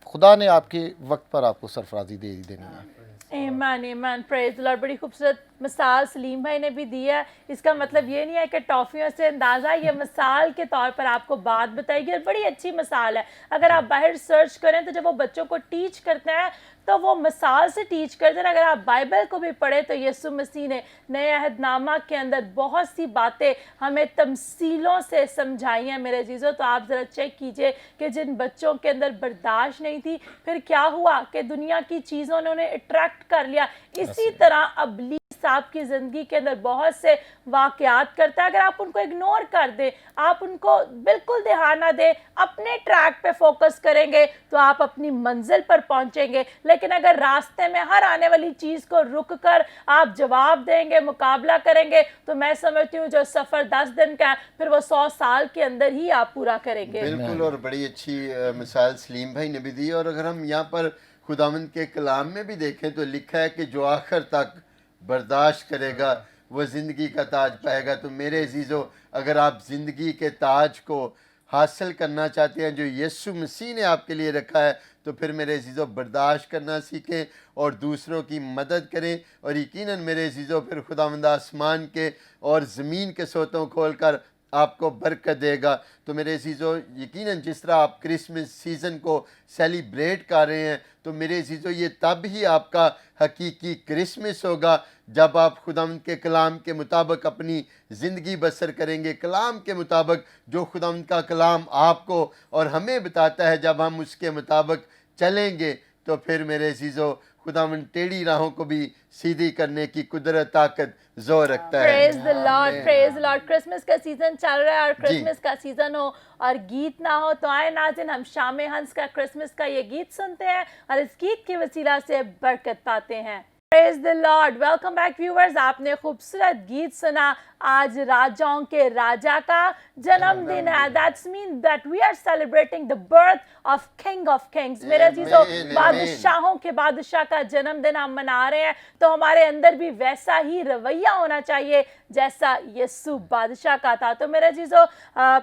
खुदा ने आपके वक्त पर आपको सरफराजी दे देनी है। आमीन, आमीन, प्रेज़ द लॉर्ड। बड़ी खूबसूरत मिसाल सलीम भाई ने भी दी है। इसका मतलब ये नहीं है कि टॉफ़ियों से अंदाज़ा, ये मिसाल के तौर पर आपको बात बताएगी और बड़ी अच्छी मिसाल है। अगर आप बाहर सर्च करें तो जब वो बच्चों को टीच करते हैं तो वो मिसाल से टीच करते हैं। अगर आप बाइबल को भी पढ़ें तो यीशु मसीह ने नए अहदनामा के अंदर बहुत सी बातें हमें तमसीलों से समझाई हैं मेरे अजीज़ों। तो आप ज़रा चेक कीजिए कि जिन बच्चों के अंदर बर्दाश्त नहीं थी, फिर क्या हुआ कि दुनिया की चीज़ों ने उन्हें अट्रैक्ट कर लिया। इसी तरह अबलीस आपकी ज़िंदगी के अंदर बहुत से वाक़यात करता है। अगर आप उनको इग्नोर कर दें, आप उनको बिल्कुल ध्यान ना दें, अपने ट्रैक पे फोकस करेंगे तो आप अपनी मंजिल पर पहुंचेंगे। लेकिन अगर रास्ते में हर आने वाली चीज़ को रुक कर आप जवाब देंगे, मुकाबला करेंगे, तो मैं समझती हूँ जो सफ़र 10 दिन का है फिर वो 100 साल के अंदर ही आप पूरा करेंगे। बिल्कुल, और बड़ी अच्छी मिसाल सलीम भाई ने भी दी। और अगर हम यहाँ पर खुदावंद के कलाम में भी देखें तो लिखा है कि जो आखिर तक बर्दाश्त करेगा वो ज़िंदगी का ताज पाएगा। तो मेरे अजीज़ों, अगर आप ज़िंदगी के ताज को हासिल करना चाहते हैं जो यीशु मसीह ने आपके लिए रखा है, तो फिर मेरे अजीज़ों बर्दाश्त करना सीखें और दूसरों की मदद करें। और यकीनन मेरे अजीज़ों फिर खुदावंद आसमान के और ज़मीन के सोतों खोल कर آپ کو برکت دے گا۔ تو میرے عزیزو، یقیناً جس طرح آپ کرسمس سیزن کو سیلیبریٹ کر رہے ہیں، تو میرے عزیزو یہ تب ہی آپ کا حقیقی کرسمس ہوگا جب آپ خداوند کے کلام کے مطابق اپنی زندگی بسر کریں گے، کلام کے مطابق جو خداوند کا کلام آپ کو اور ہمیں بتاتا ہے، جب ہم اس کے مطابق چلیں گے تو پھر میرے عزیزو خداوند ٹیڑھی راہوں کو بھی سیدھی کرنے کی قدرت، طاقت، زور رکھتا ہے۔ Praise the Lord, praise the Lord۔ Christmas کا سیزن چل رہا ہے اور کرسمس کا سیزن ہو اور گیت نہ ہو، تو آئے ناظرین ہم شام ہنس کا کرسمس کا یہ گیت سنتے ہیں اور اس گیت کے وسیلہ سے برکت پاتے ہیں۔ پریز the Lord۔ Welcome back viewers, آپ نے خوبصورت گیت سنا۔ آج راجاؤں کے راجا کا جنم دن ہے۔ That's mean that we are celebrating the birth of King of Kings۔ میرے عزیزو، بادشاہوں کے بادشاہ کا جنم دن ہم منا رہے ہیں، تو ہمارے اندر بھی ویسا ہی رویہ ہونا چاہیے جیسا یسوع بادشاہ کا تھا۔ تو میرے عزیزو،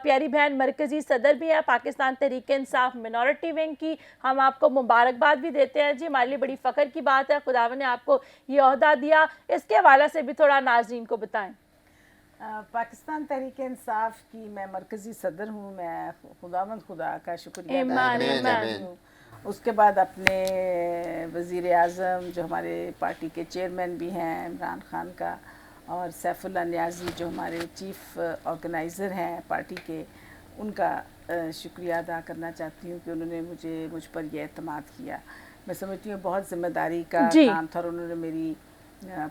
پیاری بہن مرکزی صدر بھی ہے پاکستان تحریک انصاف منورٹی ونگ کی، ہم آپ کو مبارکباد بھی دیتے ہیں جی، ہمارے لیے بڑی فخر کی بات ہے، خداوند نے آپ کو یہ عہدہ دیا۔ اس کے حوالے سے بھی تھوڑا ناظرین کو بتائیں۔ پاکستان تحریک انصاف کی میں مرکزی صدر ہوں، میں خداوند خدا کا شکریہ ایمان، ادا ایمان۔ کرتی ہوں۔ اس کے بعد اپنے وزیر اعظم جو ہمارے پارٹی کے چیئرمین بھی ہیں عمران خان کا، اور سیف اللہ نیازی جو ہمارے چیف آرگنائزر ہیں پارٹی کے، ان کا شکریہ ادا کرنا چاہتی ہوں کہ انہوں نے مجھ پر یہ اعتماد کیا۔ میں سمجھتی ہوں بہت ذمہ داری کا کام تھا، اور انہوں نے میری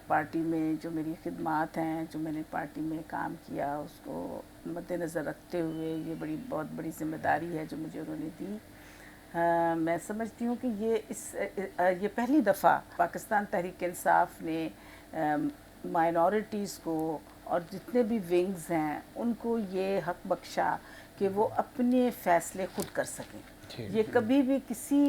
پارٹی میں جو میری خدمات ہیں، جو میں نے پارٹی میں کام کیا، اس کو مد نظر رکھتے ہوئے یہ بہت بڑی ذمہ داری ہے جو مجھے انہوں نے دی۔ میں سمجھتی ہوں کہ یہ پہلی دفعہ پاکستان تحریک انصاف نے مائنورٹیز کو اور جتنے بھی ونگز ہیں ان کو یہ حق بخشا کہ وہ اپنے فیصلے خود کر سکیں۔ یہ کبھی بھی کسی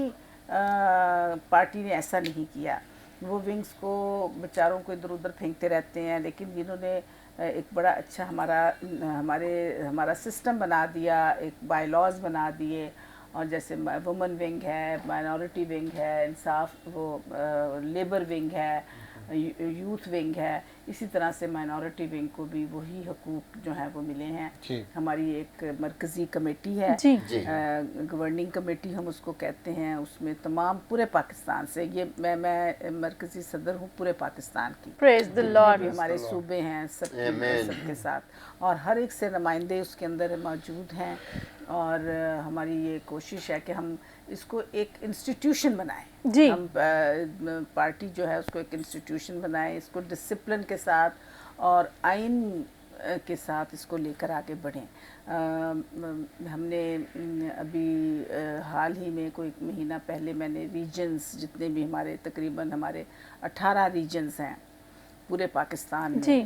پارٹی نے ایسا نہیں کیا۔ وہ ونگز کو بیچاروں کو ادھر ادھر پھینکتے رہتے ہیں، لیکن انہوں نے ایک بڑا اچھا ہمارا سسٹم بنا دیا، ایک بائی لاز بنا دیے، اور جیسے وومن ونگ ہے، مائنورٹی ونگ ہے، انصاف وہ لیبر ونگ ہے، یوتھ ونگ ہے، اسی طرح سے مائنورٹی ونگ کو بھی وہی حقوق جو ہیں وہ ملے ہیں۔ ہماری ایک مرکزی کمیٹی ہے، گورننگ کمیٹی ہم اس کو کہتے ہیں، اس میں تمام پورے پاکستان سے، یہ میں مرکزی صدر ہوں پورے پاکستان کی، پریز the Lord۔ بھی ہمارے صوبے ہیں سب کے ساتھ، اور ہر ایک سے نمائندے اس کے اندر موجود ہیں، اور ہماری یہ کوشش ہے کہ ہم اس کو ایک انسٹیٹیوشن بنائیں۔ ہم پارٹی جو ہے اس کو ایک انسٹیٹیوشن بنائیں، اس کو ڈسپلن کے ساتھ اور آئین کے ساتھ اس کو لے کر آگے بڑھیں۔ ہم نے ابھی حال ہی میں کوئی مہینہ پہلے میں نے ریجنز جتنے بھی ہمارے تقریباً ہمارے 18 ریجنز ہیں پورے پاکستان میں،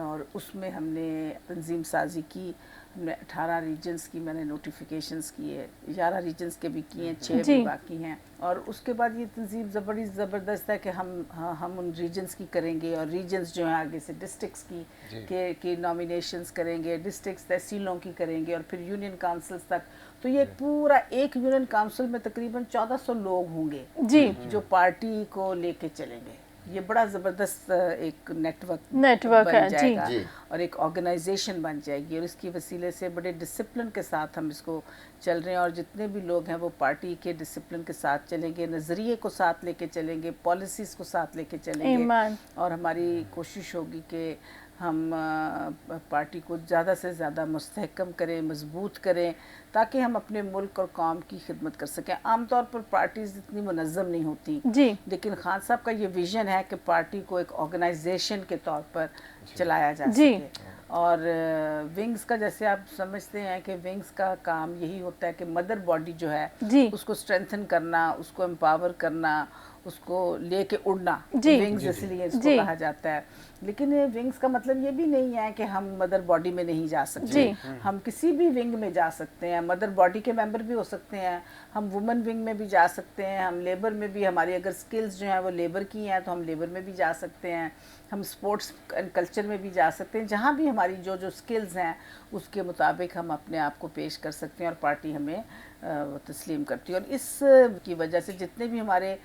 اور اس میں ہم نے تنظیم سازی کی، ہم نے 18 ریجنز کی میں نے نوٹیفیکیشنز کیے، 11 ریجنز کے بھی کیے ہیں، 6 بھی باقی ہیں، اور اس کے بعد یہ تنظیم بڑی زبردست ہے کہ ہم ان ریجنز کی کریں گے، اور ریجنز جو ہیں آگے سے ڈسٹرکٹس کی نامینیشنز کریں گے، ڈسٹرکٹس تحصیلوں کی کریں گے، اور پھر یونین کاؤنسلز تک۔ تو یہ پورا ایک یونین کاؤنسل میں تقریباً 1400 لوگ ہوں گے جو پارٹی کو لے کے چلیں گے۔ یہ بڑا زبردست ایک نیٹ ورک بن جائے گا اور ایک آرگنائزیشن بن جائے گی، اور اس کی وسیلے سے بڑے ڈسپلن کے ساتھ ہم اس کو چل رہے ہیں، اور جتنے بھی لوگ ہیں وہ پارٹی کے ڈسپلن کے ساتھ چلیں گے، نظریے کو ساتھ لے کے چلیں گے، پالیسیز کو ساتھ لے کے چلیں گے، اور ہماری کوشش ہوگی کہ ہم پارٹی کو زیادہ سے زیادہ مستحکم کریں، مضبوط کریں، تاکہ ہم اپنے ملک اور قوم کی خدمت کر سکیں۔ عام طور پر پارٹیز اتنی منظم نہیں ہوتی، لیکن خان صاحب کا یہ ویژن ہے کہ پارٹی کو ایک آرگنائزیشن کے طور پر چلایا جا سکے، اور ونگز کا جیسے آپ سمجھتے ہیں کہ ونگز کا کام یہی ہوتا ہے کہ مدر باڈی جو ہے اس کو اسٹرینتھن کرنا، اس کو امپاور کرنا، اس کو لے کے اڑنا، ونگز اس لیے اس کو کہا جاتا ہے۔ لیکن ونگز کا مطلب یہ بھی نہیں ہے کہ ہم مدر باڈی میں نہیں جا سکتے، ہم کسی بھی ونگ میں جا سکتے ہیں، مدر باڈی کے ممبر بھی ہو سکتے ہیں، ہم وومن ونگ میں بھی جا سکتے ہیں، ہم لیبر میں بھی، ہماری اگر سکلز جو ہیں وہ لیبر کی ہیں تو ہم لیبر میں بھی جا سکتے ہیں، ہم سپورٹس اینڈ کلچر میں بھی جا سکتے ہیں، جہاں بھی ہماری جو سکلز ہیں اس کے مطابق ہم اپنے آپ کو پیش کر سکتے ہیں، اور پارٹی ہمیں تسلیم کرتی ہے۔ اور اس کی وجہ سے جتنے بھی ہمارے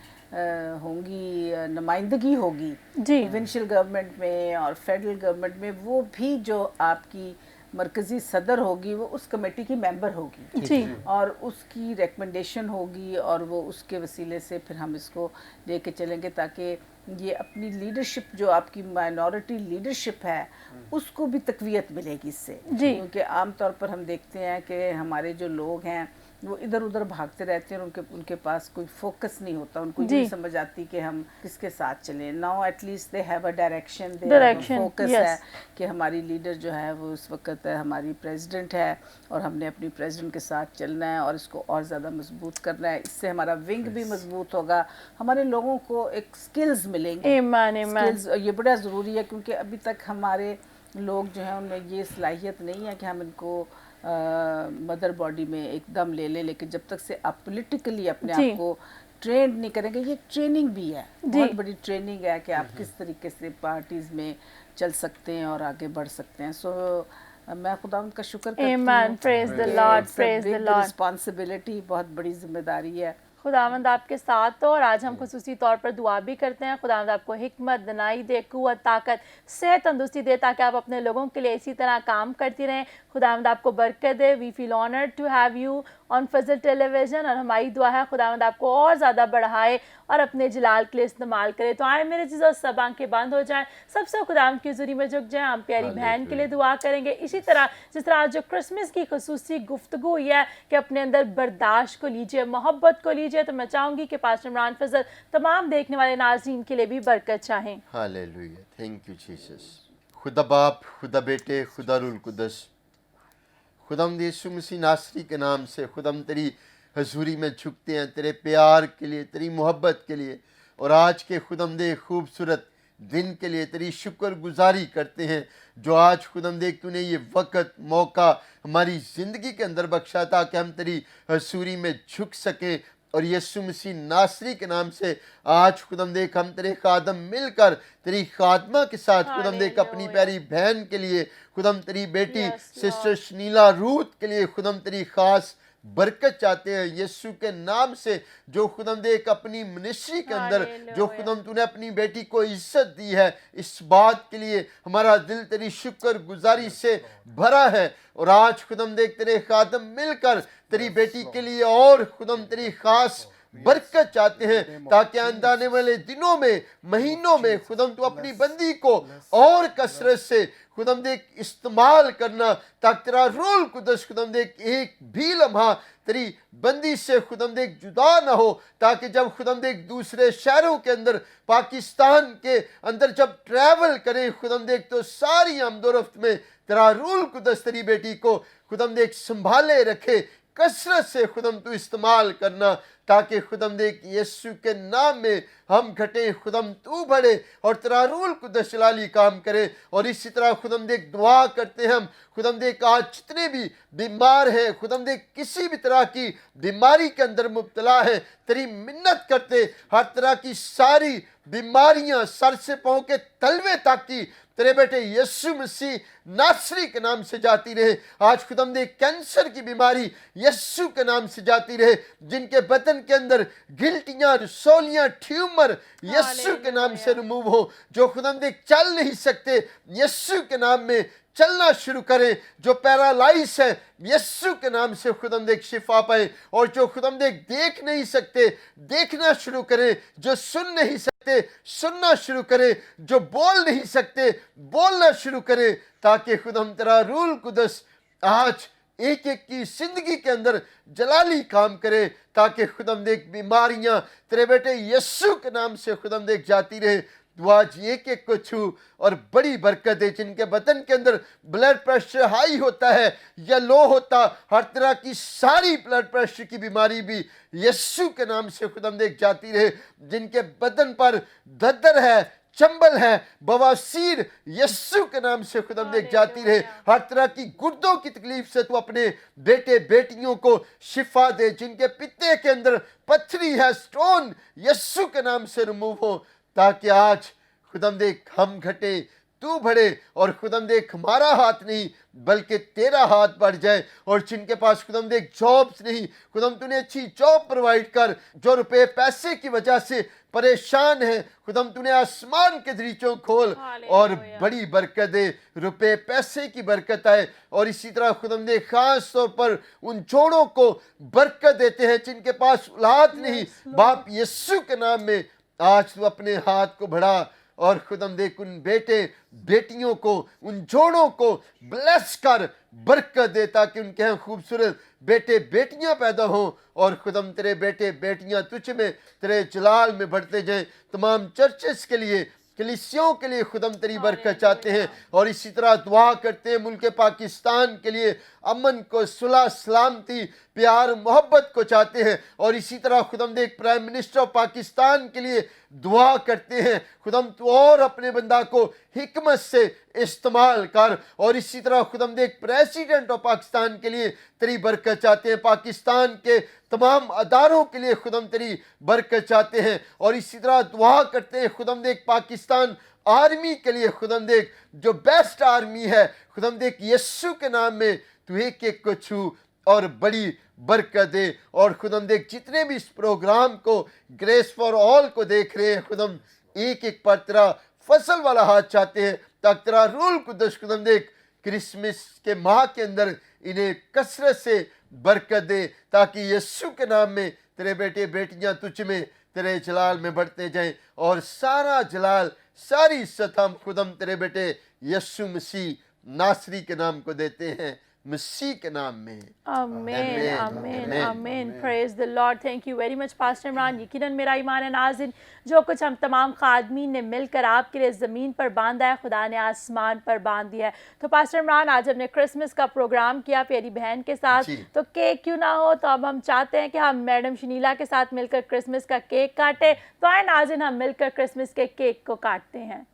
ہوں گی نمائندگی ہوگی پروونشل گورنمنٹ میں اور فیڈرل گورنمنٹ میں، وہ بھی جو آپ کی मरकज़ी सदर होगी वो उस कमेटी की मेंबर होगी जी और उसकी रिकमेंडेशन होगी और वो उसके वसीले से फिर हम इसको लेके चलेंगे ताकि ये अपनी लीडरशिप जो आपकी माइनॉरिटी लीडरशिप है उसको भी तक़वियत मिलेगी इससे। जी। क्योंकि आम तौर पर हम देखते हैं कि हमारे जो लोग हैं वो इधर उधर भागते रहते हैं और उनके पास कोई फोकस नहीं होता, उनको ये जी। नहीं समझ आती कि हम किसके साथ चलें। Now at least they have a direction, Direction, focus yes. है कि हमारी लीडर जो है वो इस वक्त हमारी प्रेसिडेंट है और हमने अपनी प्रेसिडेंट के साथ चलना है और इसको और ज़्यादा मजबूत करना है। इससे हमारा विंग भी मजबूत होगा, हमारे लोगों को एक स्किल्स मिलेंगे। ईमान ईमान स्किल्स ये बड़ा ज़रूरी है क्योंकि अभी तक हमारे लोग जो हैं उनमें ये सलाहियत नहीं है कि हम इनको मदर बॉडी में एकदम ले लें, लेकिन जब तक से आप पॉलिटिकली अपने जी। आप को ट्रेंड नहीं करेंगे, ये ट्रेनिंग भी है, बहुत बड़ी ट्रेनिंग है कि आप किस तरीके से पार्टीज़ में चल सकते हैं और आगे बढ़ सकते हैं। सो मैं खुदावंद का शुक्र करती हूँ। Amen. Praise the Lord. Praise the Lord. Responsibility, बहुत बड़ी जिम्मेदारी है। खुदावंद आपके साथ हो और आज हम खुसूसी तौर पर दुआ भी करते हैं खुदावंद आपको हिकमत, दनाई दे, कुव्वत, ताकत, सेहत, तंदुरुस्ती दे ताकि आप अपने लोगों के लिए इसी तरह काम करती रहें। खुदावंद आपको बरकत दे। We feel honoured to have you on Fazal television और हमारी दुआ है खुदावंद आपको और ज़्यादा बढ़ाए और अपने जलाल के लिए इस्तेमाल करे। तो आए मेरे चीज़ों सब आंखें बंद हो जाएं, सबसे खुदावंद की हुज़ूरी में झुक जाएं। हम प्यारी बहन के लिए दुआ करेंगे इसी तरह जिस तरह आज जो क्रिसमस की खुसूसी गुफ्तगू हुई है कि अपने अंदर बर्दाश्त को लीजिए, मोहब्बत को लीजिए। तो मैं चाहूँगी कि पास्टर इमरान फजल तमाम देखने वाले नाज़रीन के लिए भी बरकत चाहें। Hallelujah, thank you Jesus. खुदा बाप, खुदा बेटे, खुदा रूल कुदस, खुदाम यीशु मसीह नासरी के नाम से खुदाम तेरी हजूरी में झुकते हैं तेरे प्यार के लिए, तेरी मोहब्बत के लिए और आज के खुदाम दे खूबसूरत दिन के लिए तेरी शुक्र गुजारी करते हैं जो आज खुदाम देख तूने ये वक्त मौका हमारी ज़िंदगी के अंदर बख्शा था कि हम तेरी हजूरी में झुक सकें और यीशु मसीह नासरी के नाम से आज खुदाम देख हम तेरे खादम मिलकर तेरी खादमा के साथ खुदाम देख अपनी प्यारी बहन के लिए, खुदाम तेरी बेटी सिस्टर शनीला रूथ के लिए खुदाम तेरी खास बरकत चाहते हैं यीशु के नाम से। जो खुदाम देख अपनी मिनिस्ट्री के अंदर जो खुदाम तूने अपनी बेटी को इज्जत दी है, इस बात के लिए हमारा दिल तेरी शुक्र गुजारी से भरा है और आज खुदाम देख तेरे खादम मिलकर तेरी बेटी के लिए और खुदाम तेरी खास बरकत चाहते हैं ताकि आने वाले दिनों में, महीनों में खुदाम तू अपनी बंदी को और कसरत से खुदाम देख इस्तेमाल करना ताकि तेरा रूल कुदस खुदाम देख एक भी लम्हा तेरी बंदी से खुदाम देख जुदा ना हो, ताकि जब खुदाम देख दूसरे शहरों के अंदर, पाकिस्तान के अंदर जब ट्रैवल करें खुदाम देख तो सारी आमदोरफ्त में तेरा रूल कुदस तेरी बेटी को खुदाम देख संभाले रखे, कसरत से खुदाम तू इस्तेमाल करना ताकि खुदाम देख यीशु के नाम में हम घटे, खुदाम तू बढ़े और तेरा रूल कुदस जलाली काम करे। और इसी तरह खुदाम देख दुआ करते हैं हम खुदाम देख आज जितने भी बीमार हैं, खुदाम देख किसी भी तरह की बीमारी के अंदर मुब्तला है, तेरी मिन्नत करते हर तरह की सारी बीमारियां सर से पांव के तलवे तक की तेरे बेटे यीशु मसीह नासरी के नाम से जाती रहे। आज खुदाम देख कैंसर की बीमारी यीशु के नाम से जाती रहे, जिनके बदन के अंदर गिल्टियां, रसौलियां, ट्यूमर यीशु के नाम से रिमूव हो, जो खुदाम देख चल नहीं सकते यीशु के नाम में चलना शुरू करें, जो पैरालाइज है यीशु के नाम से खुदाम देख शिफा पाए, और जो खुदाम देख नहीं सकते देखना शुरू करें, जो सुन नहीं सकते सुनना शुरू करें, जो बोल नहीं सकते बोलना शुरू करें, ताकि खुदाम तेरा रूल कुदस आज एक एक की जिंदगी के अंदर जलाली काम करे, ताकि खुदाम देख बीमारियां तेरे बेटे यीशु के नाम से खुदाम देख जाती रहे। दुआ आज एक एक को छू और बड़ी बरकत है, जिनके बदन के अंदर ब्लड प्रेशर हाई होता है या लो होता, हर तरह की सारी ब्लड प्रेशर की बीमारी भी यीशु के नाम से खुदाम देख जाती रहे, जिनके बदन पर दद्दर है, चंबल है, बवासीर यीशु के नाम से खुदाम देख जाती रहे, हर तरह की गुर्दों की तकलीफ से तू अपने बेटे बेटियों को शिफा दे, जिनके पित्ते के अंदर पत्थरी है, स्टोन यीशु के नाम से रिमूव हो, ताकि आज खुदाम देख हम घटे, तू बढ़े और खुदाम देख हमारा हाथ नहीं बल्कि तेरा हाथ बढ़ जाए, और जिनके पास खुदाम देख जॉब्स नहीं, खुदाम तूने अच्छी जॉब प्रोवाइड कर, जो रुपए पैसे की वजह से परेशान है, खुदाम तूने आसमान के दरीचों खोल और बड़ी बरकत दे, रुपए पैसे की बरकत आए। और इसी तरह खुदाम दे खास तौर पर उन जोड़ों को बरकत देते हैं जिनके पास औलाद नहीं, बाप यीशु के नाम में आज तू अपने हाथ को बढ़ा और खुदाम देख उन बेटे बेटियों को, उन जोड़ों को ब्लेस कर, बरकत दे, ताकि उनके यहाँ खूबसूरत बेटे बेटियां पैदा हों, और खुदाम तेरे बेटे बेटियां तुझ में तेरे जलाल में बढ़ते जाएं। तमाम चर्चेस के लिए, कलीसियों के लिए खुदाम तेरी बरकत चाहते हैं, और इसी तरह दुआ करते हैं मुल्क पाकिस्तान के लिए, अमन को, सुलह सलामती, प्यार मोहब्बत को चाहते हैं, और इसी तरह खुदाम देख प्राइम मिनिस्टर ऑफ पाकिस्तान के लिए दुआ करते हैं। खुदाम तू और अपने बंदा को हिकमत से इस्तेमाल कर, और इसी तरह खुदाम देख प्रेसिडेंट ऑफ पाकिस्तान के लिए तेरी बरकत चाहते हैं, पाकिस्तान के तमाम अदारों के लिए खुदाम तेरी बरकत चाहते हैं, और इसी तरह दुआ करते हैं खुदाम देख पाकिस्तान आर्मी के लिए, खुदाम देख जो बेस्ट आर्मी है, खुदाम देख यीशु के नाम में तू एक एक को छू और बड़ी बरकत दे। और खुदाम देख जितने भी इस प्रोग्राम को ग्रेस फॉर ऑल को देख रहे हैं, खुदाम एक एक पर तेरा फसल वाला हाथ चाहते हैं, ताकि तेरा रूल कुदस खुदाम देख क्रिसमस के माह के अंदर इन्हें कसरत से बरकत दे, ताकि यीशु के नाम में तेरे बेटे बेटियां तुझ में तेरे जलाल में बढ़ते जाएं, और सारा जलाल सारी इज्जत हम खुदाम तेरे बेटे यीशु मसीह नासरी के नाम को देते हैं, मसीह के नाम में। आमीन आमीन आमीन। Praise the Lord. Thank you very much pastor Imran. यकीनन मेरा ईमान है नाज़रीन, जो कुछ हम तमाम खादमीन ने मिलकर आपके लिए ज़मीन पर बांधा है, खुदा ने आसमान पर बांध दिया है। तो पास्टर इमरान, आज हमने क्रिसमस का प्रोग्राम किया प्यारी बहन के साथ, तो केक क्यों ना हो, तो अब हम चाहते हैं कि हम मैडम शनीला के साथ मिलकर क्रिसमस का केक काटें। तो आए नाज़रीन, हम मिलकर क्रिसमस के केक को काटते हैं।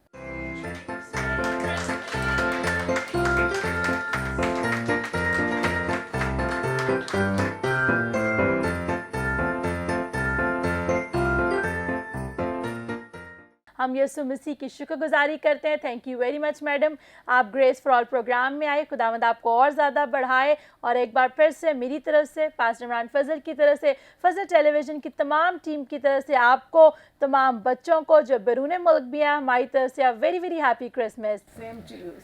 हम यीशु मसीह की शुक्रगुजारी करते हैं। Thank you very much madam, आप ग्रेस फॉर ऑल प्रोग्राम में आए। खुदावंद आपको और ज़्यादा बढ़ाए, और एक बार फिर से मेरी तरफ से, पास्टर इमरान फजल की तरफ से, फजल टेलीविज़न की तमाम टीम की तरफ से, आपको, तमाम बच्चों को जो बैरून मुल्क भी हैं, हमारी तरफ से very very happy Christmas.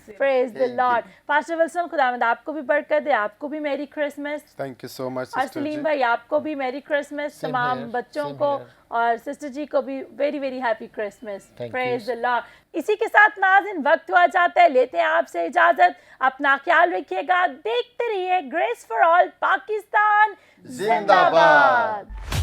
Praise the Lord. Pastor Wilson, खुदावंद आपको भी बरकत दे, आपको भी मेरी Christmas. Thank you so much और सलीम भाई, आपको भी मेरी क्रिसमस। तमाम बच्चों को और सिस्टर जी को भी very very happy Christmas. Praise the Lord. इसी के साथ नाज़रीन, वक्त हुआ जाता है, लेते हैं आपसे इजाजत। अपना ख्याल रखिएगा, देखते रहिए ग्रेस फॉर ऑल पाकिस्तान जिंदाबाद।